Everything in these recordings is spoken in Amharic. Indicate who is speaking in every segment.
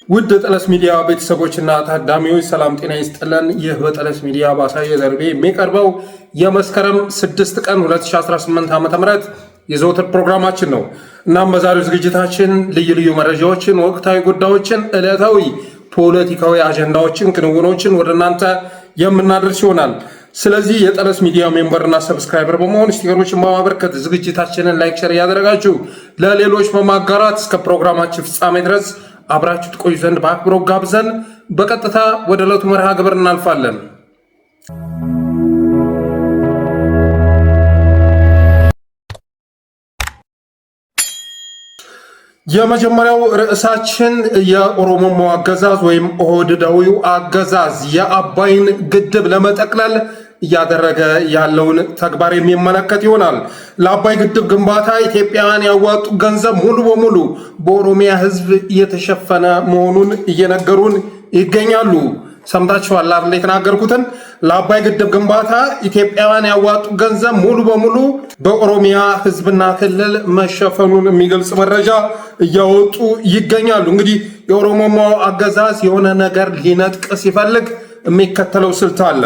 Speaker 1: ውድ ጠለስ ሚዲያ ቤተሰቦችና ታዳሚዎች ሰላም ጤና ይስጥልን። ይህ በጠለስ ሚዲያ ባሳየ ዘርቤ የሚቀርበው የመስከረም 6 ቀን 2018 ዓ.ም የዘወትር ፕሮግራማችን ነው። እናም በዛሬው ዝግጅታችን ልዩ ልዩ መረጃዎችን፣ ወቅታዊ ጉዳዮችን፣ ዕለታዊ ፖለቲካዊ አጀንዳዎችን፣ ክንውኖችን ወደ እናንተ የምናደርስ ይሆናል። ስለዚህ የጠለስ ሚዲያ ሜምበርና ሰብስክራይበር በመሆን ስቲከሮችን በማበርከት ዝግጅታችንን ላይክ፣ ሼር እያደረጋችሁ ለሌሎች በማጋራት እስከ ፕሮግራማችን ፍጻሜ ድረስ አብራችሁ ትቆዩ ዘንድ በአክብሮት ጋብዘን በቀጥታ ወደ ዕለቱ መርሃ ግብር እናልፋለን። የመጀመሪያው ርዕሳችን የኦሮሞ አገዛዝ ወይም ኦህዴዳዊው አገዛዝ የአባይን ግድብ ለመጠቅለል እያደረገ ያለውን ተግባር የሚመለከት ይሆናል። ለአባይ ግድብ ግንባታ ኢትዮጵያውያን ያዋጡ ገንዘብ ሙሉ በሙሉ በኦሮሚያ ሕዝብ እየተሸፈነ መሆኑን እየነገሩን ይገኛሉ። ሰምታችኋል አይደል? የተናገርኩትን ለአባይ ግድብ ግንባታ ኢትዮጵያውያን ያዋጡ ገንዘብ ሙሉ በሙሉ በኦሮሚያ ሕዝብና ክልል መሸፈኑን የሚገልጽ መረጃ እያወጡ ይገኛሉ። እንግዲህ የኦሮሞ አገዛዝ የሆነ ነገር ሊነጥቅ ሲፈልግ የሚከተለው ስልት አለ።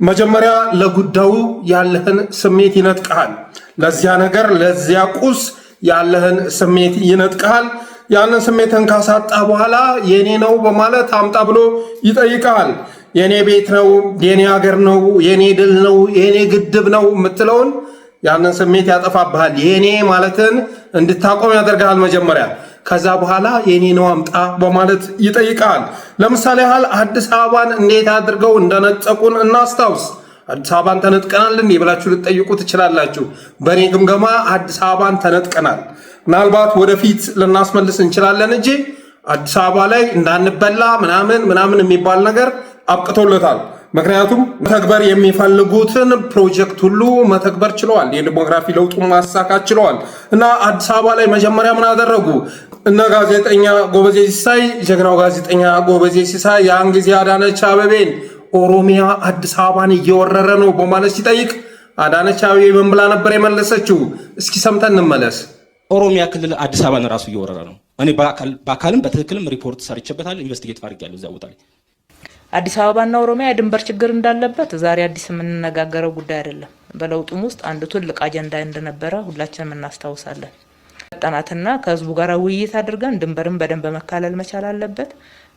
Speaker 1: መጀመሪያ ለጉዳዩ ያለህን ስሜት ይነጥቀሃል። ለዚያ ነገር ለዚያ ቁስ ያለህን ስሜት ይነጥቀሃል። ያንን ስሜትን ካሳጣ በኋላ የኔ ነው በማለት አምጣ ብሎ ይጠይቃል። የኔ ቤት ነው፣ የኔ ሀገር ነው፣ የኔ ድል ነው፣ የኔ ግድብ ነው የምትለውን ያንን ስሜት ያጠፋብሃል። የኔ ማለትን እንድታቆም ያደርግሃል መጀመሪያ። ከዛ በኋላ የኔ ነው አምጣ በማለት ይጠይቃል። ለምሳሌ ያህል አዲስ አበባን እንዴት አድርገው እንደነጠቁን እናስታውስ። አዲስ አበባን ተነጥቀናል እንዴ ብላችሁ ልትጠይቁ ትችላላችሁ። በእኔ ግምገማ አዲስ አበባን ተነጥቀናል። ምናልባት ወደፊት ልናስመልስ እንችላለን እንጂ አዲስ አበባ ላይ እንዳንበላ ምናምን የሚባል ነገር አብቅቶለታል። ምክንያቱም መተግበር የሚፈልጉትን ፕሮጀክት ሁሉ መተግበር ችለዋል። የዲሞግራፊ ለውጡ ማሳካት ችለዋል። እና አዲስ አበባ ላይ መጀመሪያ ምን አደረጉ? እነ ጋዜጠኛ ጎበዜ ሲሳይ፣ ጀግናው ጋዜጠኛ ጎበዜ ሲሳይ ያን ጊዜ አዳነች አቤቤን ኦሮሚያ አዲስ አበባን እየወረረ ነው በማለት ሲጠይቅ አዳነች አቤቤ ምን ብላ ነበር የመለሰችው? እስኪ ሰምተን እንመለስ።
Speaker 2: ኦሮሚያ ክልል አዲስ አበባን ራሱ እየወረረ ነው። እኔ በአካልም በትክክልም ሪፖርት ሰርቼበታል፣ ኢንቨስቲጌት አድርጌያለሁ እዛ ቦታ ላይ።
Speaker 3: አዲስ አበባና ኦሮሚያ የድንበር ችግር እንዳለበት ዛሬ አዲስ የምንነጋገረው ጉዳይ አይደለም። በለውጡም ውስጥ አንድ ትልቅ አጀንዳ እንደነበረ ሁላችንም እናስታውሳለን። ጠናትና ከህዝቡ ጋር ውይይት አድርገን ድንበርን በደንብ መካለል መቻል አለበት፣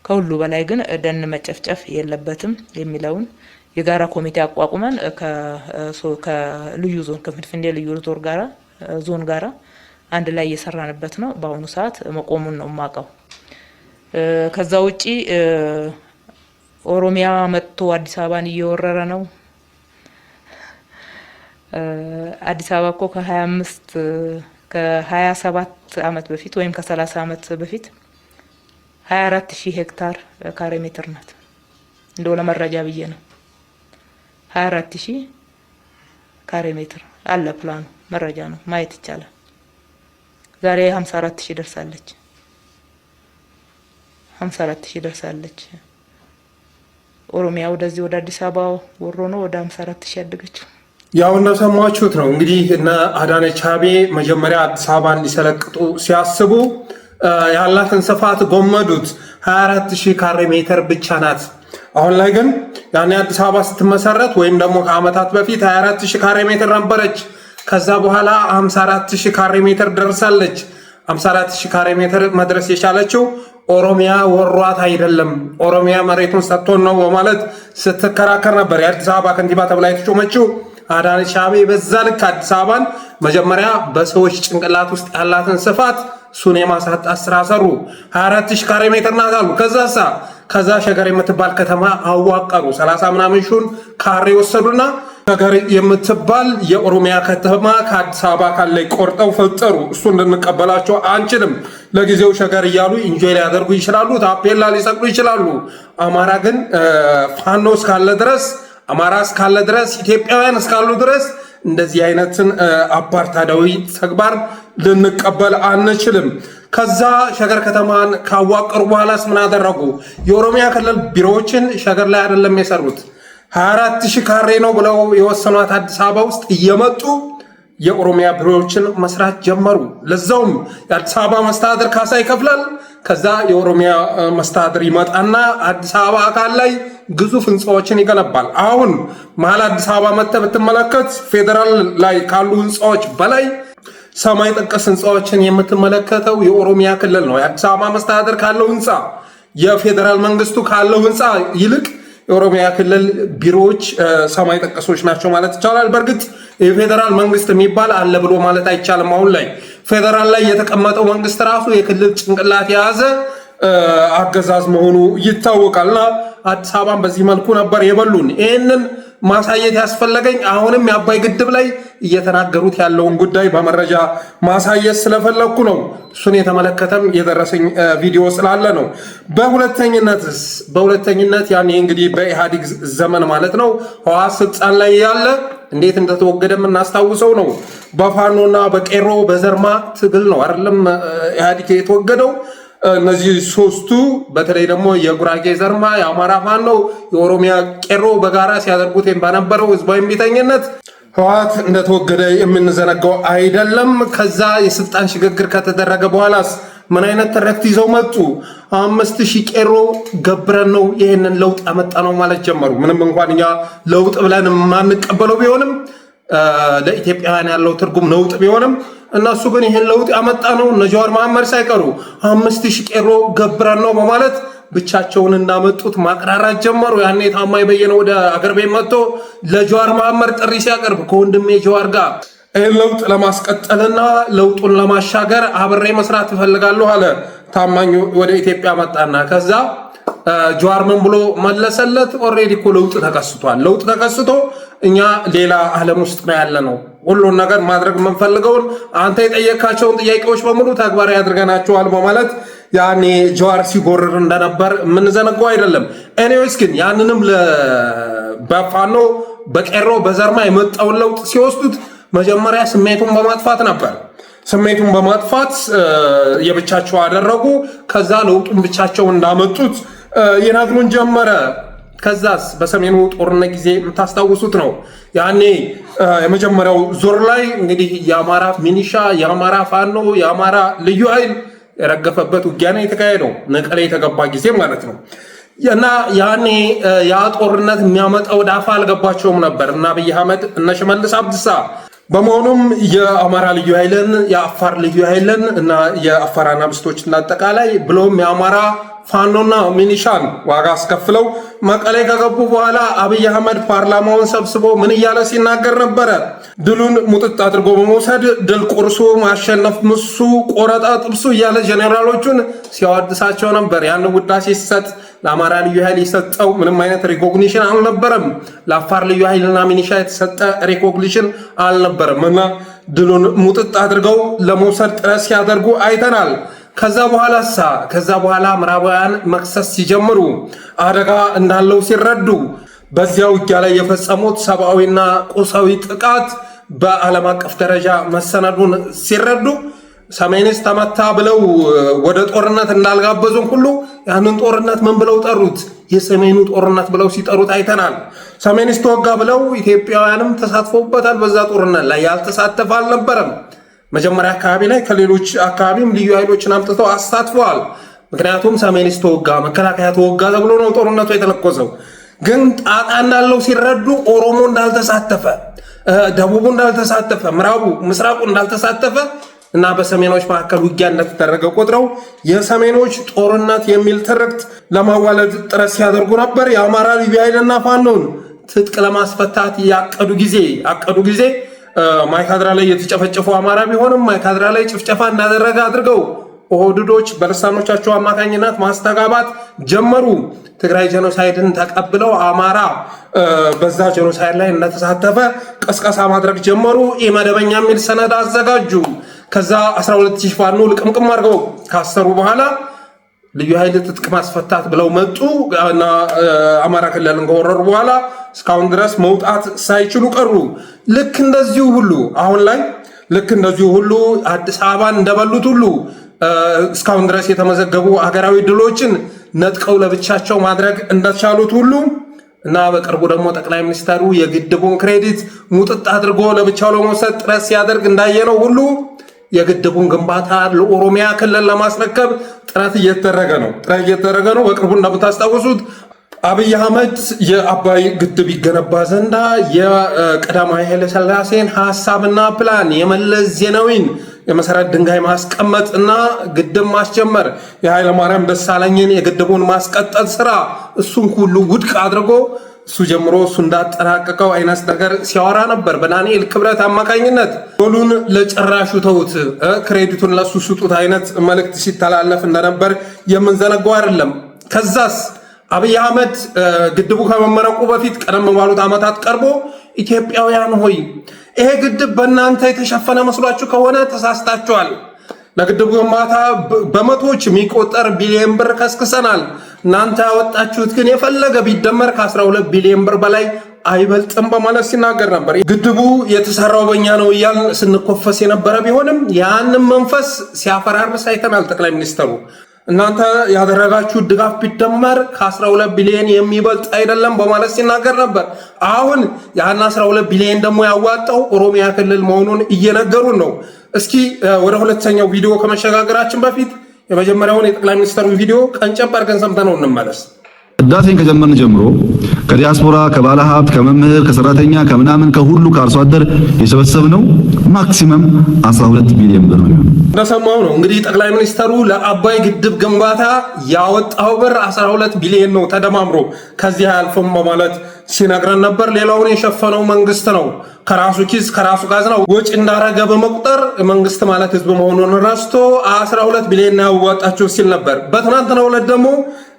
Speaker 3: ከሁሉ በላይ ግን ደን መጨፍጨፍ የለበትም የሚለውን የጋራ ኮሚቴ አቋቁመን ከልዩ ዞን ከፍንፍኔ ልዩ ዞን ጋራ አንድ ላይ እየሰራንበት ነው። በአሁኑ ሰዓት መቆሙን ነው የማውቀው። ከዛ ውጪ ኦሮሚያ መጥቶ አዲስ አበባን እየወረረ ነው። አዲስ አበባ እኮ ከ27 ዓመት በፊት ወይም ከ30 ዓመት በፊት 24000 ሄክታር ካሬ ሜትር ናት። እንደው ለመረጃ ብዬ ነው። 24000 ካሬ ሜትር አለ፣ ፕላኑ መረጃ ነው፣ ማየት ይቻላል። ዛሬ 54000 ደርሳለች። 54000 ደርሳለች። ኦሮሚያ ወደዚህ ወደ አዲስ አበባ ወሮ ነው ወደ 54000 ያደገችው።
Speaker 1: ያው እንደሰማችሁት ነው እንግዲህ እነ አዳነች አቤቤ መጀመሪያ አዲስ አበባን ሊሰለቅጡ ሲያስቡ ያላትን ስፋት ጎመዱት። 24000 ካሬ ሜትር ብቻ ናት። አሁን ላይ ግን ያኔ አዲስ አበባ ስትመሰረት ወይም ደግሞ ከዓመታት በፊት 24000 ካሬ ሜትር ነበረች። ከዛ በኋላ 54000 ካሬ ሜትር ደርሳለች። 54000 ካሬ ሜትር መድረስ የቻለችው ኦሮሚያ ወሯት አይደለም፣ ኦሮሚያ መሬቱን ሰጥቶን ነው በማለት ስትከራከር ነበር። የአዲስ አበባ ከንቲባ ተብላ የተሾመችው አዳነች አቤቤ በዛ ልክ አዲስ አበባን መጀመሪያ በሰዎች ጭንቅላት ውስጥ ያላትን ስፋት እሱን የማሳጣት ስራ ሰሩ። 24000 ካሬ ሜትር ናት አሉ። ከዛ ሸገር የምትባል ከተማ አዋቀሩ። 30 ምናምን ሺህ ካሬ ወሰዱና ሸገር የምትባል የኦሮሚያ ከተማ ከአዲስ አበባ ካለ ቆርጠው ፈጠሩ። እሱ እንድንቀበላቸው አንችልም። ለጊዜው ሸገር እያሉ ኢንጆይ ሊያደርጉ ይችላሉ፣ ታፔላ ሊሰቅሉ ይችላሉ። አማራ ግን ፋኖ እስካለ ድረስ፣ አማራ እስካለ ድረስ፣ ኢትዮጵያውያን እስካሉ ድረስ እንደዚህ አይነትን አፓርታይዳዊ ተግባር ልንቀበል አንችልም። ከዛ ሸገር ከተማን ካዋቀሩ በኋላስ ምን አደረጉ? የኦሮሚያ ክልል ቢሮዎችን ሸገር ላይ አይደለም የሰሩት። 24000 ካሬ ነው ብለው የወሰኗት አዲስ አበባ ውስጥ እየመጡ የኦሮሚያ ቢሮዎችን መስራት ጀመሩ። ለዛውም የአዲስ አበባ መስተዳድር ካሳ ይከፍላል። ከዛ የኦሮሚያ መስተዳድር ይመጣና አዲስ አበባ አካል ላይ ግዙፍ ህንፃዎችን ይገነባል። አሁን መሀል አዲስ አበባ መጥተህ ብትመለከት ፌዴራል ላይ ካሉ ህንፃዎች በላይ ሰማይ ጠቀስ ህንፃዎችን የምትመለከተው የኦሮሚያ ክልል ነው። የአዲስ አበባ መስተዳድር ካለው ህንፃ የፌዴራል መንግስቱ ካለው ህንፃ ይልቅ የኦሮሚያ ክልል ቢሮዎች ሰማይ ጠቀሶች ናቸው ማለት ይቻላል። በእርግጥ የፌዴራል መንግስት የሚባል አለ ብሎ ማለት አይቻልም። አሁን ላይ ፌዴራል ላይ የተቀመጠው መንግስት ራሱ የክልል ጭንቅላት የያዘ አገዛዝ መሆኑ ይታወቃልና አዲስ አበባን በዚህ መልኩ ነበር የበሉን። ይህንን ማሳየት ያስፈለገኝ አሁንም የአባይ ግድብ ላይ እየተናገሩት ያለውን ጉዳይ በመረጃ ማሳየት ስለፈለግኩ ነው። እሱን የተመለከተም የደረሰኝ ቪዲዮ ስላለ ነው። በሁለተኝነት ያኔ እንግዲህ በኢህአዴግ ዘመን ማለት ነው ህወሓት ስልጣን ላይ ያለ እንዴት እንደተወገደ የምናስታውሰው ነው። በፋኖና በቄሮ በዘርማ ትግል ነው አይደለም ኢህአዴግ የተወገደው። እነዚህ ሶስቱ በተለይ ደግሞ የጉራጌ ዘርማ፣ የአማራ ፋኖ፣ የኦሮሚያ ቄሮ በጋራ ሲያደርጉት በነበረው ህዝባዊ እምቢተኝነት ህወሓት እንደተወገደ የምንዘነጋው አይደለም። ከዛ የስልጣን ሽግግር ከተደረገ በኋላስ ምን አይነት ትርክት ይዘው መጡ? 5000 ቄሮ ገብረን ነው ይህንን ለውጥ ያመጣ ነው ማለት ጀመሩ። ምንም እንኳን እኛ ለውጥ ብለን የማንቀበለው ቢሆንም ለኢትዮጵያውያን ያለው ትርጉም ነውጥ ቢሆንም እነሱ ግን ይህን ለውጥ ያመጣ ነው እነ ጀዋር መሐመድ ሳይቀሩ 5000 ቄሮ ገብረን ነው በማለት ብቻቸውን እንዳመጡት ማቅራራት ጀመሩ። ያኔ ታማኝ በየነ ወደ አገር ቤት መጥቶ ለጀዋር መሐመድ ጥሪ ሲያቀርብ ከወንድሜ ጀዋር ጋር ይህን ለውጥ ለማስቀጠልና ለውጡን ለማሻገር አብሬ መስራት እፈልጋለሁ አለ። ታማኝ ወደ ኢትዮጵያ መጣና ከዛ ጀዋር ምን ብሎ መለሰለት? ኦልሬዲ እኮ ለውጥ ተከስቷል። ለውጥ ተከስቶ እኛ ሌላ ዓለም ውስጥ ነው ያለ ነው። ሁሉን ነገር ማድረግ የምንፈልገውን አንተ የጠየካቸውን ጥያቄዎች በሙሉ ተግባራዊ አድርገናቸዋል በማለት ያኔ ጀዋር ሲጎርር እንደነበር የምንዘነጋው አይደለም። ኤኒዌይስ ግን ያንንም በፋኖ በቄሮ በዘርማ የመጣውን ለውጥ ሲወስዱት መጀመሪያ ስሜቱን በማጥፋት ነበር። ስሜቱን በማጥፋት የብቻቸው አደረጉ። ከዛ ለውጡን ብቻቸው እንዳመጡት ይነግሩን ጀመረ። ከዛስ በሰሜኑ ጦርነት ጊዜ የምታስታውሱት ነው። ያኔ የመጀመሪያው ዙር ላይ እንግዲህ የአማራ ሚኒሻ፣ የአማራ ፋኖ፣ የአማራ ልዩ ኃይል የረገፈበት ውጊያ ነው የተካሄደው፣ መቀሌ የተገባ ጊዜ ማለት ነው። እና ያኔ ያ ጦርነት የሚያመጣው ዳፋ አልገባቸውም ነበር እና አብይ አህመድ እነ ሽመልስ አብዲሳ። በመሆኑም የአማራ ልዩ ኃይልን፣ የአፋር ልዩ ኃይልን እና የአፋር አናብስቶችን አጠቃላይ ብሎም የአማራ ፋኖና ሚኒሻን ዋጋ አስከፍለው መቀሌ ከገቡ በኋላ አብይ አህመድ ፓርላማውን ሰብስቦ ምን እያለ ሲናገር ነበረ? ድሉን ሙጥጥ አድርጎ በመውሰድ ድል ቁርሱ፣ ማሸነፍ ምሱ፣ ቆረጣ ጥብሱ እያለ ጄኔራሎቹን ሲያወድሳቸው ነበር። ያን ውዳሴ ሲሰጥ ለአማራ ልዩ ኃይል የሰጠው ምንም አይነት ሪኮግኒሽን አልነበረም። ለአፋር ልዩ ኃይልና ሚኒሻ የተሰጠ ሪኮግኒሽን አልነበረም እና ድሉን ሙጥጥ አድርገው ለመውሰድ ጥረት ሲያደርጉ አይተናል። ከዛ በኋላ ምዕራባውያን መክሰስ ሲጀምሩ አደጋ እንዳለው ሲረዱ በዚያ ውጊያ ላይ የፈጸሙት ሰብአዊና ቁሳዊ ጥቃት በዓለም አቀፍ ደረጃ መሰነዱን ሲረዱ ሰሜንስ ተመታ ብለው ወደ ጦርነት እንዳልጋበዙን ሁሉ ያንን ጦርነት ምን ብለው ጠሩት? የሰሜኑ ጦርነት ብለው ሲጠሩት አይተናል። ሰሜንስ ተወጋ ብለው ኢትዮጵያውያንም ተሳትፎበታል። በዛ ጦርነት ላይ ያልተሳተፈ አልነበረም። መጀመሪያ አካባቢ ላይ ከሌሎች አካባቢም ልዩ ኃይሎችን አምጥተው አሳትፈዋል። ምክንያቱም ሰሜንስ ተወጋ፣ መከላከያ ተወጋ ተብሎ ነው ጦርነቱ የተለኮሰው። ግን ጣጣ እንዳለው ሲረዱ ኦሮሞ እንዳልተሳተፈ፣ ደቡቡ እንዳልተሳተፈ፣ ምዕራቡ ምስራቁ እንዳልተሳተፈ እና በሰሜኖች መካከል ውጊያ እንደተደረገ ቆጥረው የሰሜኖች ጦርነት የሚል ትርክት ለማዋለድ ጥረት ሲያደርጉ ነበር። የአማራ ልዩ ኃይልና ፋኖን ትጥቅ ለማስፈታት ያቀዱ ጊዜ ማይካድራ ላይ የተጨፈጨፈው አማራ ቢሆንም ማይካድራ ላይ ጭፍጨፋ እንዳደረገ አድርገው ኦህዴዶች በልሳኖቻቸው አማካኝነት ማስተጋባት ጀመሩ። ትግራይ ጄኖሳይድን ተቀብለው አማራ በዛ ጄኖሳይድ ላይ እንደተሳተፈ ቀስቀሳ ማድረግ ጀመሩ። ኢመደበኛ የሚል ሰነድ አዘጋጁ። ከዛ 12000 ፋኖ ልቅምቅም አድርገው ካሰሩ በኋላ ልዩ ኃይል ትጥቅ ማስፈታት ብለው መጡ እና አማራ ክልልን ከወረሩ በኋላ እስካሁን ድረስ መውጣት ሳይችሉ ቀሩ። ልክ እንደዚሁ ሁሉ አዲስ አበባን እንደበሉት ሁሉ እስካሁን ድረስ የተመዘገቡ ሀገራዊ ድሎችን ነጥቀው ለብቻቸው ማድረግ እንደቻሉት ሁሉ እና በቅርቡ ደግሞ ጠቅላይ ሚኒስትሩ የግድቡን ክሬዲት ሙጥጥ አድርጎ ለብቻው ለመውሰድ ጥረት ሲያደርግ እንዳየነው ሁሉ የግድቡን ግንባታ ለኦሮሚያ ክልል ለማስረከብ ጥረት እየተደረገ ነው። በቅርቡ እንደምታስታውሱት አብይ አህመድ የአባይ ግድብ ይገነባ ዘንዳ የቀዳማዊ ኃይለ ሥላሴን ሐሳብና ፕላን የመለስ ዜናዊን የመሰረት ድንጋይ ማስቀመጥ እና ግድብ ማስጀመር የኃይለ ማርያም ደሳለኝን የግድቡን ማስቀጠል ስራ እሱን ሁሉ ውድቅ አድርጎ እሱ ጀምሮ እሱ እንዳጠናቀቀው አይነት ነገር ሲያወራ ነበር። በዳንኤል ክብረት አማካኝነት ጎሉን ለጭራሹ ተውት፣ ክሬዲቱን ለሱ ስጡት አይነት መልእክት ሲተላለፍ እንደነበር የምንዘነጋው አይደለም። ከዛስ አብይ አህመድ ግድቡ ከመመረቁ በፊት ቀደም ባሉት ዓመታት ቀርቦ ኢትዮጵያውያን ሆይ ይሄ ግድብ በእናንተ የተሸፈነ መስሏችሁ ከሆነ ተሳስታችኋል። ለግድቡ ግንባታ በመቶዎች የሚቆጠር ቢሊዮን ብር ከስክሰናል። እናንተ ያወጣችሁት ግን የፈለገ ቢደመር ከ12 ቢሊዮን ብር በላይ አይበልጥም በማለት ሲናገር ነበር። ግድቡ የተሰራው በእኛ ነው እያልን ስንኮፈስ የነበረ ቢሆንም ያንን መንፈስ ሲያፈራርስ አይተናል ጠቅላይ ሚኒስትሩ። እናንተ ያደረጋችሁ ድጋፍ ቢደመር ከ12 ቢሊዮን የሚበልጥ አይደለም በማለት ሲናገር ነበር። አሁን ያን 12 ቢሊዮን ደግሞ ያዋጣው ኦሮሚያ ክልል መሆኑን እየነገሩን ነው። እስኪ ወደ ሁለተኛው ቪዲዮ ከመሸጋገራችን በፊት የመጀመሪያውን የጠቅላይ ሚኒስትሩ ቪዲዮ ቀንጨብ አድርገን ሰምተነው እንመለስ።
Speaker 4: ህዳሴን ከጀመርን ጀምሮ ከዲያስፖራ፣ ከባለ ሀብት፣ ከመምህር፣ ከሰራተኛ፣ ከምናምን ከሁሉ ከአርሶ አደር የሰበሰብነው ማክሲመም 12 ቢሊዮን ብር ነው።
Speaker 1: እንደሰማው ነው እንግዲህ ጠቅላይ ሚኒስትሩ ለአባይ ግድብ ግንባታ ያወጣው ብር 12 ቢሊዮን ነው ተደማምሮ ከዚህ አያልፍም በማለት ሲነግረን ነበር። ሌላውን የሸፈነው መንግስት ነው ከራሱ ኪስ ከራሱ ጋዝና ወጪ እንዳረገ በመቁጠር መንግስት ማለት ህዝብ መሆኑን ረስቶ 12 ቢሊዮን ያዋጣችሁ ሲል ነበር። በትናንትናው ዕለት ደግሞ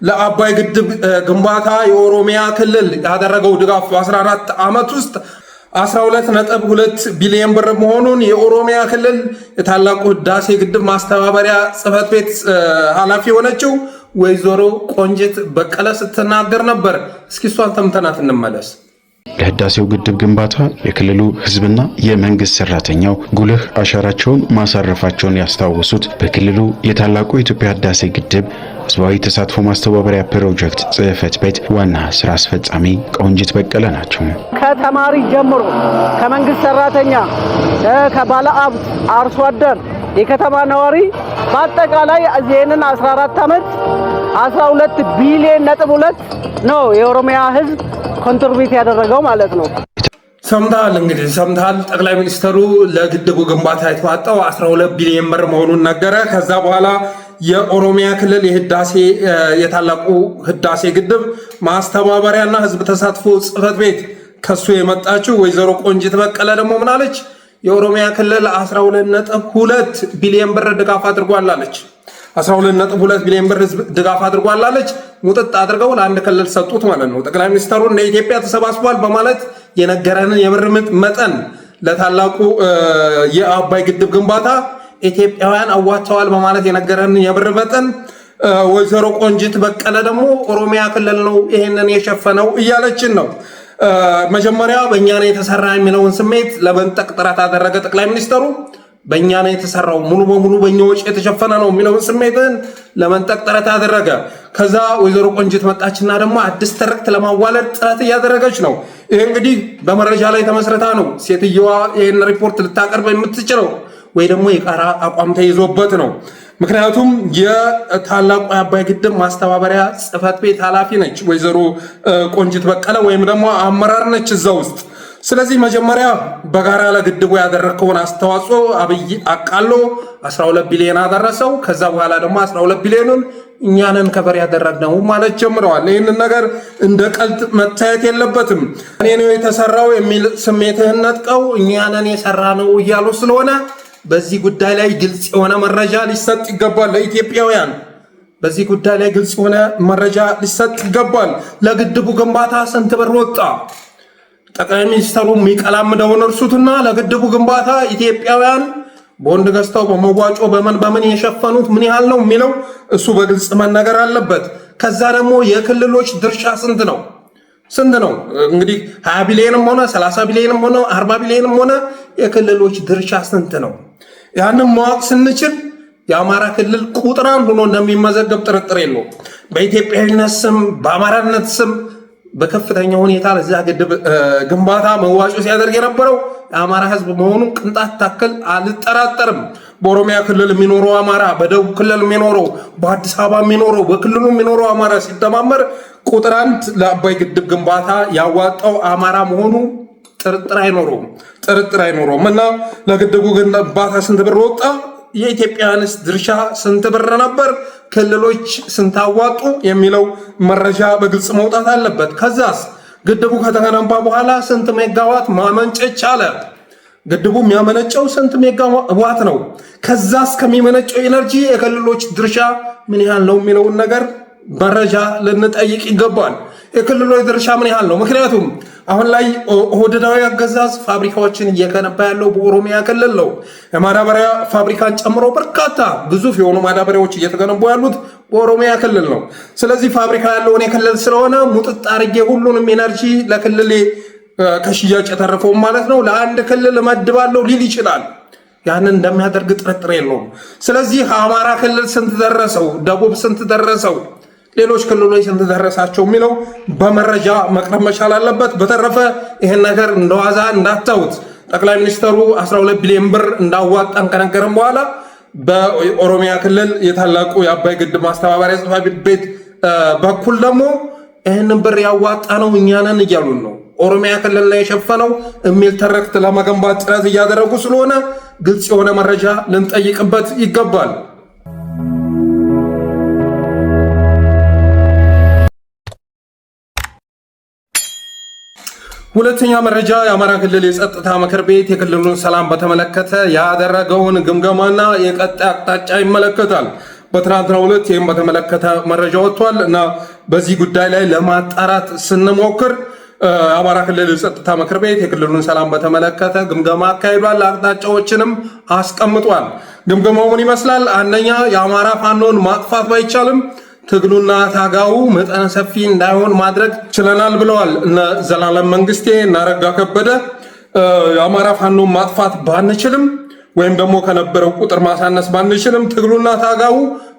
Speaker 1: ለአባይ ግድብ ግንባታ የኦሮሚያ ክልል ያደረገው ድጋፍ በ14 ዓመት ውስጥ 12.2 ቢሊዮን ብር መሆኑን የኦሮሚያ ክልል የታላቁ ህዳሴ ግድብ ማስተባበሪያ ጽህፈት ቤት ኃላፊ የሆነችው ወይዘሮ ቆንጂት በቀለ ስትናገር ነበር። እስኪ እሷን ተምተናት እንመለስ።
Speaker 5: ለህዳሴው ግድብ ግንባታ የክልሉ ህዝብና የመንግስት ሰራተኛው ጉልህ አሻራቸውን ማሳረፋቸውን ያስታወሱት በክልሉ የታላቁ የኢትዮጵያ ህዳሴ ግድብ ህዝባዊ ተሳትፎ ማስተባበሪያ ፕሮጀክት ጽህፈት ቤት ዋና ስራ አስፈጻሚ ቆንጂት በቀለ ናቸው።
Speaker 6: ከተማሪ ጀምሮ ከመንግስት ሰራተኛ፣ ከባለ ሀብት፣ አርሶ አደር፣ የከተማ ነዋሪ በአጠቃላይ ይህንን 14 ዓመት 12 ቢሊዮን ነጥብ 2 ነው የኦሮሚያ ህዝብ ኮንትሪቢዩት ያደረገው ማለት ነው።
Speaker 1: ሰምታል እንግዲህ ሰምታል። ጠቅላይ ሚኒስትሩ ለግድቡ ግንባታ የተዋጣው 12 ቢሊዮን ብር መሆኑን ነገረ። ከዛ በኋላ የኦሮሚያ ክልል የታላቁ ህዳሴ ግድብ ማስተባበሪያና ህዝብ ተሳትፎ ጽህፈት ቤት ከሱ የመጣችው ወይዘሮ ቆንጂት በቀለ ደግሞ ምናለች? የኦሮሚያ ክልል 12.2 ቢሊዮን ብር ድጋፍ አድርጓላለች። 12.2 ቢሊዮን ብር ህዝብ ድጋፍ አድርጓላለች። ሙጥጥ አድርገው ለአንድ ክልል ሰጡት ማለት ነው። ጠቅላይ ሚኒስትሩ እንደ ኢትዮጵያ ተሰባስቧል በማለት የነገረንን የብር መጠን ለታላቁ የአባይ ግድብ ግንባታ ኢትዮጵያውያን አዋጥተዋል በማለት የነገረንን የብር መጠን ወይዘሮ ቆንጂት በቀለ ደግሞ ኦሮሚያ ክልል ነው ይሄንን የሸፈነው እያለችን ነው። መጀመሪያ በእኛ ነው የተሰራ የሚለውን ስሜት ለመንጠቅ ጥረት አደረገ ጠቅላይ ሚኒስትሩ። በእኛ ነው የተሰራው ሙሉ በሙሉ በእኛ ወጪ የተሸፈነ ነው የሚለውን ስሜትን ለመንጠቅ ጥረት አደረገ። ከዛ ወይዘሮ ቆንጂት መጣችና ደግሞ አዲስ ትርክት ለማዋለድ ጥረት እያደረገች ነው። ይሄ እንግዲህ በመረጃ ላይ ተመስርታ ነው ሴትየዋ ይህን ሪፖርት ልታቀርብ የምትችለው ወይ ደግሞ የቃራ አቋም ተይዞበት ነው። ምክንያቱም የታላቁ የአባይ ግድብ ማስተባበሪያ ጽህፈት ቤት ኃላፊ ነች ወይዘሮ ቆንጂት በቀለ ወይም ደግሞ አመራር ነች እዛ ውስጥ። ስለዚህ መጀመሪያ በጋራ ለግድቡ ያደረከውን አስተዋጽኦ አብይ አቃሎ 12 ቢሊዮን አደረሰው። ከዛ በኋላ ደግሞ 12 ቢሊዮኑን እኛንን ከበር ያደረግነው ማለት ጀምረዋል። ይህንን ነገር እንደ ቀልድ መታየት የለበትም። እኔ ነው የተሰራው የሚል ስሜትህን ነጥቀው እኛንን የሰራ ነው እያሉ ስለሆነ በዚህ ጉዳይ ላይ ግልጽ የሆነ መረጃ ሊሰጥ ይገባል። ለኢትዮጵያውያን በዚህ ጉዳይ ላይ ግልጽ የሆነ መረጃ ሊሰጥ ይገባል። ለግድቡ ግንባታ ስንት ብር ወጣ? ጠቅላይ ሚኒስትሩ የሚቀላምደውን እርሱትና ለግድቡ ግንባታ ኢትዮጵያውያን ቦንድ ገዝተው በመዋጮ በምን የሸፈኑት ምን ያህል ነው የሚለው እሱ በግልጽ መነገር አለበት። ከዛ ደግሞ የክልሎች ድርሻ ስንት ነው? እንግዲህ 20 ቢሊዮንም ሆነ 30 ቢሊዮንም ሆነ 40 ቢሊዮንም ሆነ የክልሎች ድርሻ ስንት ነው? ያንን ማወቅ ስንችል የአማራ ክልል ቁጥር አንድ ሆኖ እንደሚመዘገብ ጥርጥር የለውም። በኢትዮጵያዊነት ስም በአማራነት ስም በከፍተኛ ሁኔታ ለዛ ግድብ ግንባታ መዋጮ ሲያደርግ የነበረው የአማራ ህዝብ መሆኑን ቅንጣት ታክል አልጠራጠርም። በኦሮሚያ ክልል የሚኖረው አማራ፣ በደቡብ ክልል የሚኖረው፣ በአዲስ አበባ የሚኖረው፣ በክልሉ የሚኖረው አማራ ሲደማመር ቁጥር አንድ ለአባይ ግድብ ግንባታ ያዋጣው አማራ መሆኑ ጥርጥር አይኖረውም እና ለግድቡ ግንባታ ስንት ብር ወጣ? የኢትዮጵያውያንስ ድርሻ ስንት ብር ነበር? ክልሎች ስንት አዋጡ? የሚለው መረጃ በግልጽ መውጣት አለበት። ከዛስ ግድቡ ከተገነባ በኋላ ስንት ሜጋዋት ማመንጨት ቻለ? ግድቡ የሚያመነጨው ስንት ሜጋዋት ነው? ከዛስ ከሚመነጨው ኤነርጂ የክልሎች ድርሻ ምን ያህል ነው የሚለውን ነገር መረጃ ልንጠይቅ ይገባል። የክልሎች ድርሻ ምን ያህል ነው? ምክንያቱም አሁን ላይ ኦህዴዳዊ አገዛዝ ፋብሪካዎችን እየገነባ ያለው በኦሮሚያ ክልል ነው። የማዳበሪያ ፋብሪካን ጨምሮ በርካታ ግዙፍ የሆኑ ማዳበሪያዎች እየተገነቡ ያሉት በኦሮሚያ ክልል ነው። ስለዚህ ፋብሪካ ያለውን የክልል ስለሆነ ሙጥጥ አርጌ ሁሉንም ኤነርጂ ለክልሌ ከሽያጭ የተረፈውን ማለት ነው ለአንድ ክልል እመድባለሁ ሊል ይችላል። ያንን እንደሚያደርግ ጥርጥር የለውም። ስለዚህ አማራ ክልል ስንት ደረሰው? ደቡብ ስንት ደረሰው? ሌሎች ክልሎች ስንት ደረሳቸው የሚለው በመረጃ መቅረብ መቻል አለበት። በተረፈ ይህን ነገር እንደዋዛ እንዳታዩት። ጠቅላይ ሚኒስትሩ 12 ቢሊዮን ብር እንዳዋጣን ከነገረን በኋላ በኦሮሚያ ክልል የታላቁ የአባይ ግድብ ማስተባበሪያ ጽሕፈት ቤት በኩል ደግሞ ይህንን ብር ያዋጣ ነው እኛ ነን እያሉን ነው። ኦሮሚያ ክልል ላይ የሸፈነው የሚል ተረክት ለመገንባት ጥረት እያደረጉ ስለሆነ ግልጽ የሆነ መረጃ ልንጠይቅበት ይገባል። ሁለተኛ መረጃ የአማራ ክልል የጸጥታ ምክር ቤት የክልሉን ሰላም በተመለከተ ያደረገውን ግምገማና የቀጣይ አቅጣጫ ይመለከታል። በትናንትናው ዕለት ይህም በተመለከተ መረጃ ወጥቷል እና በዚህ ጉዳይ ላይ ለማጣራት ስንሞክር የአማራ ክልል የጸጥታ ምክር ቤት የክልሉን ሰላም በተመለከተ ግምገማ አካሂዷል። አቅጣጫዎችንም አስቀምጧል። ግምገማው ምን ይመስላል? አንደኛ የአማራ ፋኖን ማጥፋት ባይቻልም ትግሉና ታጋው መጠነ ሰፊ እንዳይሆን ማድረግ ችለናል ብለዋል እነ ዘላለም መንግስቴ እና አረጋ ከበደ። የአማራ ፋኖን ማጥፋት ባንችልም ወይም ደግሞ ከነበረው ቁጥር ማሳነስ ባንችልም ትግሉና ታጋው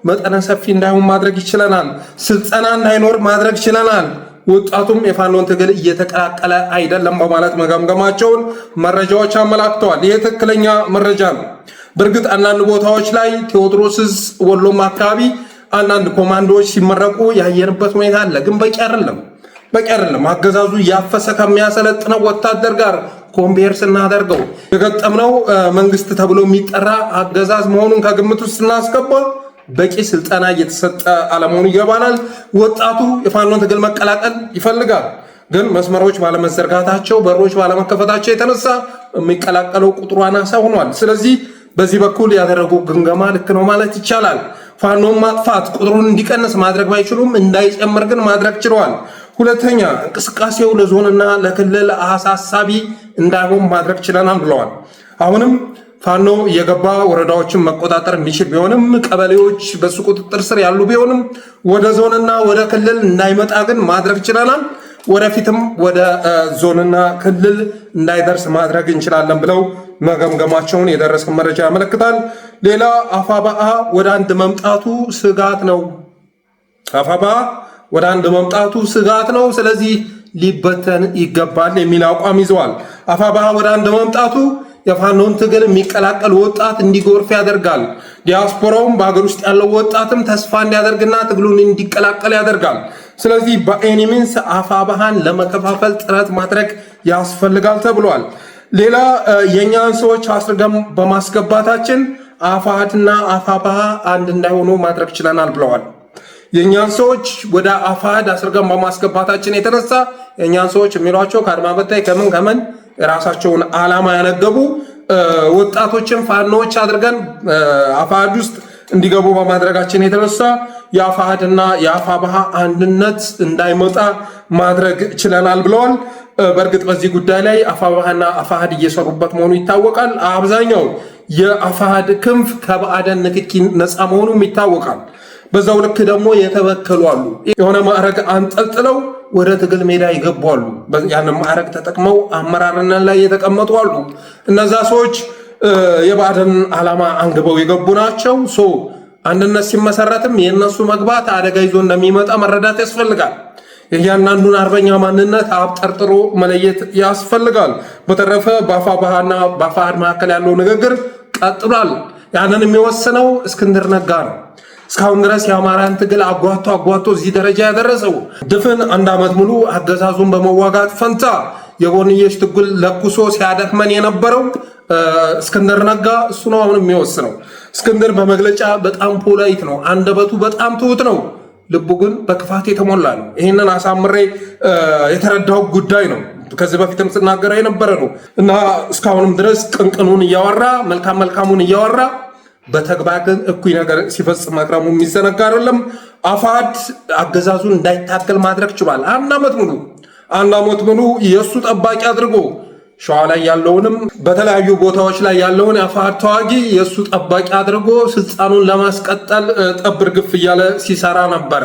Speaker 1: መጠነ ሰፊ እንዳይሆን ማድረግ ይችለናል። ስልጠና እንዳይኖር ማድረግ ችለናል። ወጣቱም የፋኖን ትግል እየተቀላቀለ አይደለም በማለት መገምገማቸውን መረጃዎች አመላክተዋል። ይህ ትክክለኛ መረጃ ነው። በእርግጥ አንዳንድ ቦታዎች ላይ ቴዎድሮስስ ወሎም አካባቢ አንዳንድ ኮማንዶዎች ሲመረቁ ያየንበት ሁኔታ አለ። ግን በቂ አይደለም። አገዛዙ እያፈሰ ከሚያሰለጥነው ወታደር ጋር ኮምፔር ስናደርገው የገጠምነው መንግስት ተብሎ የሚጠራ አገዛዝ መሆኑን ከግምት ውስጥ ስናስገባ በቂ ስልጠና እየተሰጠ አለመሆኑ ይገባናል። ወጣቱ የፋኖን ትግል መቀላቀል ይፈልጋል። ግን መስመሮች ባለመዘርጋታቸው፣ በሮች ባለመከፈታቸው የተነሳ የሚቀላቀለው ቁጥሩ አናሳ ሆኗል። ስለዚህ በዚህ በኩል ያደረጉ ግምገማ ልክ ነው ማለት ይቻላል። ፋኖን ማጥፋት ቁጥሩን እንዲቀንስ ማድረግ ባይችሉም እንዳይጨምር ግን ማድረግ ችለዋል። ሁለተኛ እንቅስቃሴው ለዞንና ለክልል አሳሳቢ እንዳይሆን ማድረግ ችለናል ብለዋል። አሁንም ፋኖ የገባ ወረዳዎችን መቆጣጠር የሚችል ቢሆንም ቀበሌዎች በሱ ቁጥጥር ስር ያሉ ቢሆንም ወደ ዞንና ወደ ክልል እንዳይመጣ ግን ማድረግ ችለናል። ወደፊትም ወደ ዞንና ክልል እንዳይደርስ ማድረግ እንችላለን ብለው መገምገማቸውን የደረሰን መረጃ ያመለክታል። ሌላ አፋብኃ ወደ አንድ መምጣቱ ስጋት ነው። አፋብኃ ወደ አንድ መምጣቱ ስጋት ነው። ስለዚህ ሊበተን ይገባል የሚል አቋም ይዘዋል። አፋብኃ ወደ አንድ መምጣቱ የፋኖን ትግል የሚቀላቀል ወጣት እንዲጎርፍ ያደርጋል። ዲያስፖራውም በሀገር ውስጥ ያለው ወጣትም ተስፋ እንዲያደርግና ትግሉን እንዲቀላቀል ያደርጋል። ስለዚህ በኤኒሚንስ አፋብኃን ለመከፋፈል ጥረት ማድረግ ያስፈልጋል ተብሏል። ሌላ የእኛን ሰዎች አስርገም በማስገባታችን አፋሕድና አፋብኃ አንድ እንዳይሆኑ ማድረግ ችለናል ብለዋል። የእኛን ሰዎች ወደ አፋሕድ አስርገም በማስገባታችን የተነሳ የእኛን ሰዎች የሚሏቸው ከአድማ በታይ ከምን የራሳቸውን ዓላማ ያነገቡ ወጣቶችን ፋኖዎች አድርገን አፋሕድ ውስጥ እንዲገቡ በማድረጋችን የተነሳ የአፋሕድና የአፋብኃ አንድነት እንዳይመጣ ማድረግ ችለናል ብለዋል። በእርግጥ በዚህ ጉዳይ ላይ አፋብኃና አፋሕድ እየሰሩበት መሆኑ ይታወቃል። አብዛኛው የአፋሕድ ክንፍ ከብአዴን ንክኪ ነፃ መሆኑም ይታወቃል። በዛው ልክ ደግሞ የተበከሉ አሉ። የሆነ ማዕረግ አንጠልጥለው ወደ ትግል ሜዳ ይገቡ አሉ። ያንን ማዕረግ ተጠቅመው አመራርነት ላይ የተቀመጡ አሉ። እነዛ ሰዎች የብአዴን ዓላማ አንግበው የገቡ ናቸው። አንድነት ሲመሰረትም የእነሱ መግባት አደጋ ይዞ እንደሚመጣ መረዳት ያስፈልጋል። የእያንዳንዱን አርበኛ ማንነት አብጠርጥሮ መለየት ያስፈልጋል። በተረፈ በአፋብኃና በአፋሕድ መካከል ያለው ንግግር ቀጥሏል። ያንን የሚወስነው እስክንድር ነጋ ነው። እስካሁን ድረስ የአማራን ትግል አጓቶ እዚህ ደረጃ ያደረሰው ድፍን 1 ዓመት ሙሉ አገዛዙን በመዋጋት ፈንታ የጎንዮሽ ትግል ለኩሶ ሲያደክመን የነበረው እስክንድር ነጋ እሱ ነው አሁን የሚወስነው። እስክንድር በመግለጫ በጣም ፖላይት ነው፣ አንደበቱ በጣም ትሁት ነው፣ ልቡ ግን በክፋት የተሞላ ነው። ይህንን አሳምሬ የተረዳው ጉዳይ ነው። ከዚህ በፊትም ስናገር የነበረ ነው እና እስካሁንም ድረስ ቅንቅኑን እያወራ መልካሙን እያወራ በተግባር ግን እኩይ ነገር ሲፈጽም መቅረሙ የሚዘነጋ አይደለም። አፋሕድ አገዛዙን እንዳይታገል ማድረግ ችሏል። 1 ዓመት ሙሉ የእሱ ጠባቂ አድርጎ ሸዋ ላይ ያለውንም በተለያዩ ቦታዎች ላይ ያለውን የአፋሕድ ተዋጊ የእሱ ጠባቂ አድርጎ ስልጣኑን ለማስቀጠል ጠብር ግፍ እያለ ሲሰራ ነበረ።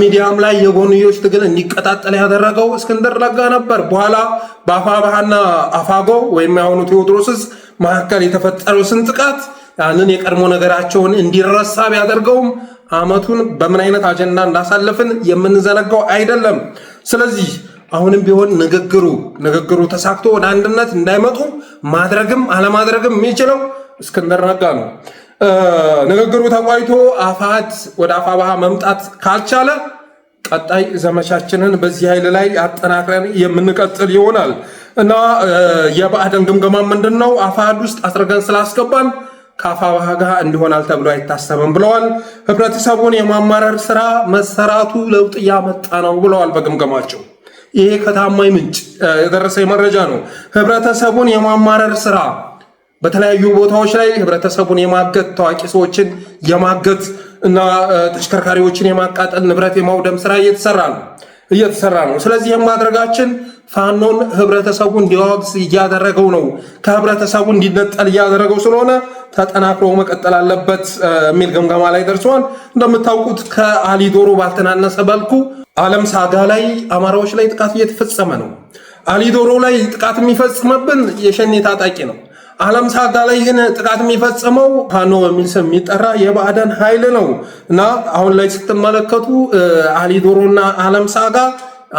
Speaker 1: ሚዲያም ላይ የጎንዮሽ ትግል እንዲቀጣጠል ያደረገው እስክንድር ነጋ ነበር። በኋላ በአፋብኃና አፋጎ ወይም የአሁኑ ቴዎድሮስስ መካከል የተፈጠረው ስንጥቃት ያንን የቀድሞ ነገራቸውን እንዲረሳ ቢያደርገውም ዓመቱን በምን አይነት አጀንዳ እንዳሳለፍን የምንዘነጋው አይደለም። ስለዚህ አሁንም ቢሆን ንግግሩ ተሳክቶ ወደ አንድነት እንዳይመጡ ማድረግም አለማድረግም የሚችለው እስክንድር ነጋ ነው። ንግግሩ ተቋይቶ አፋሕድ ወደ አፋብኃ መምጣት ካልቻለ ቀጣይ ዘመቻችንን በዚህ ኃይል ላይ አጠናክረን የምንቀጥል ይሆናል እና የብአዴን ግምገማ ምንድነው? አፋሕድ ውስጥ አስረገን ስላስገባን ከአፋብኃ ጋር እንዲሆናል ተብሎ አይታሰብም ብለዋል። ህብረተሰቡን የማማረር ስራ መሰራቱ ለውጥ እያመጣ ነው ብለዋል በግምገማቸው። ይሄ ከታማኝ ምንጭ የደረሰ መረጃ ነው። ህብረተሰቡን የማማረር ስራ በተለያዩ ቦታዎች ላይ ህብረተሰቡን የማገት ታዋቂ ሰዎችን የማገት እና ተሽከርካሪዎችን የማቃጠል ንብረት የማውደም ስራ እየተሰራ ነው። ስለዚህ የማድረጋችን ፋኖን ህብረተሰቡ እንዲያወግዝ እያደረገው ነው። ከህብረተሰቡ እንዲነጠል እያደረገው ስለሆነ ተጠናክሮ መቀጠል አለበት የሚል ግምገማ ላይ ደርሰዋል። እንደምታውቁት ከአሊ ዶሮ ባልተናነሰ መልኩ ዓለም ሳጋ ላይ አማራዎች ላይ ጥቃት እየተፈጸመ ነው። አሊ ዶሮ ላይ ጥቃት የሚፈጽምብን የሸኔ ታጣቂ ነው። ዓለም ሳጋ ላይ ግን ጥቃት የሚፈጽመው ፋኖ በሚል ስም የሚጠራ የብአዴን ኃይል ነው እና አሁን ላይ ስትመለከቱ አሊ ዶሮና ዓለም ሳጋ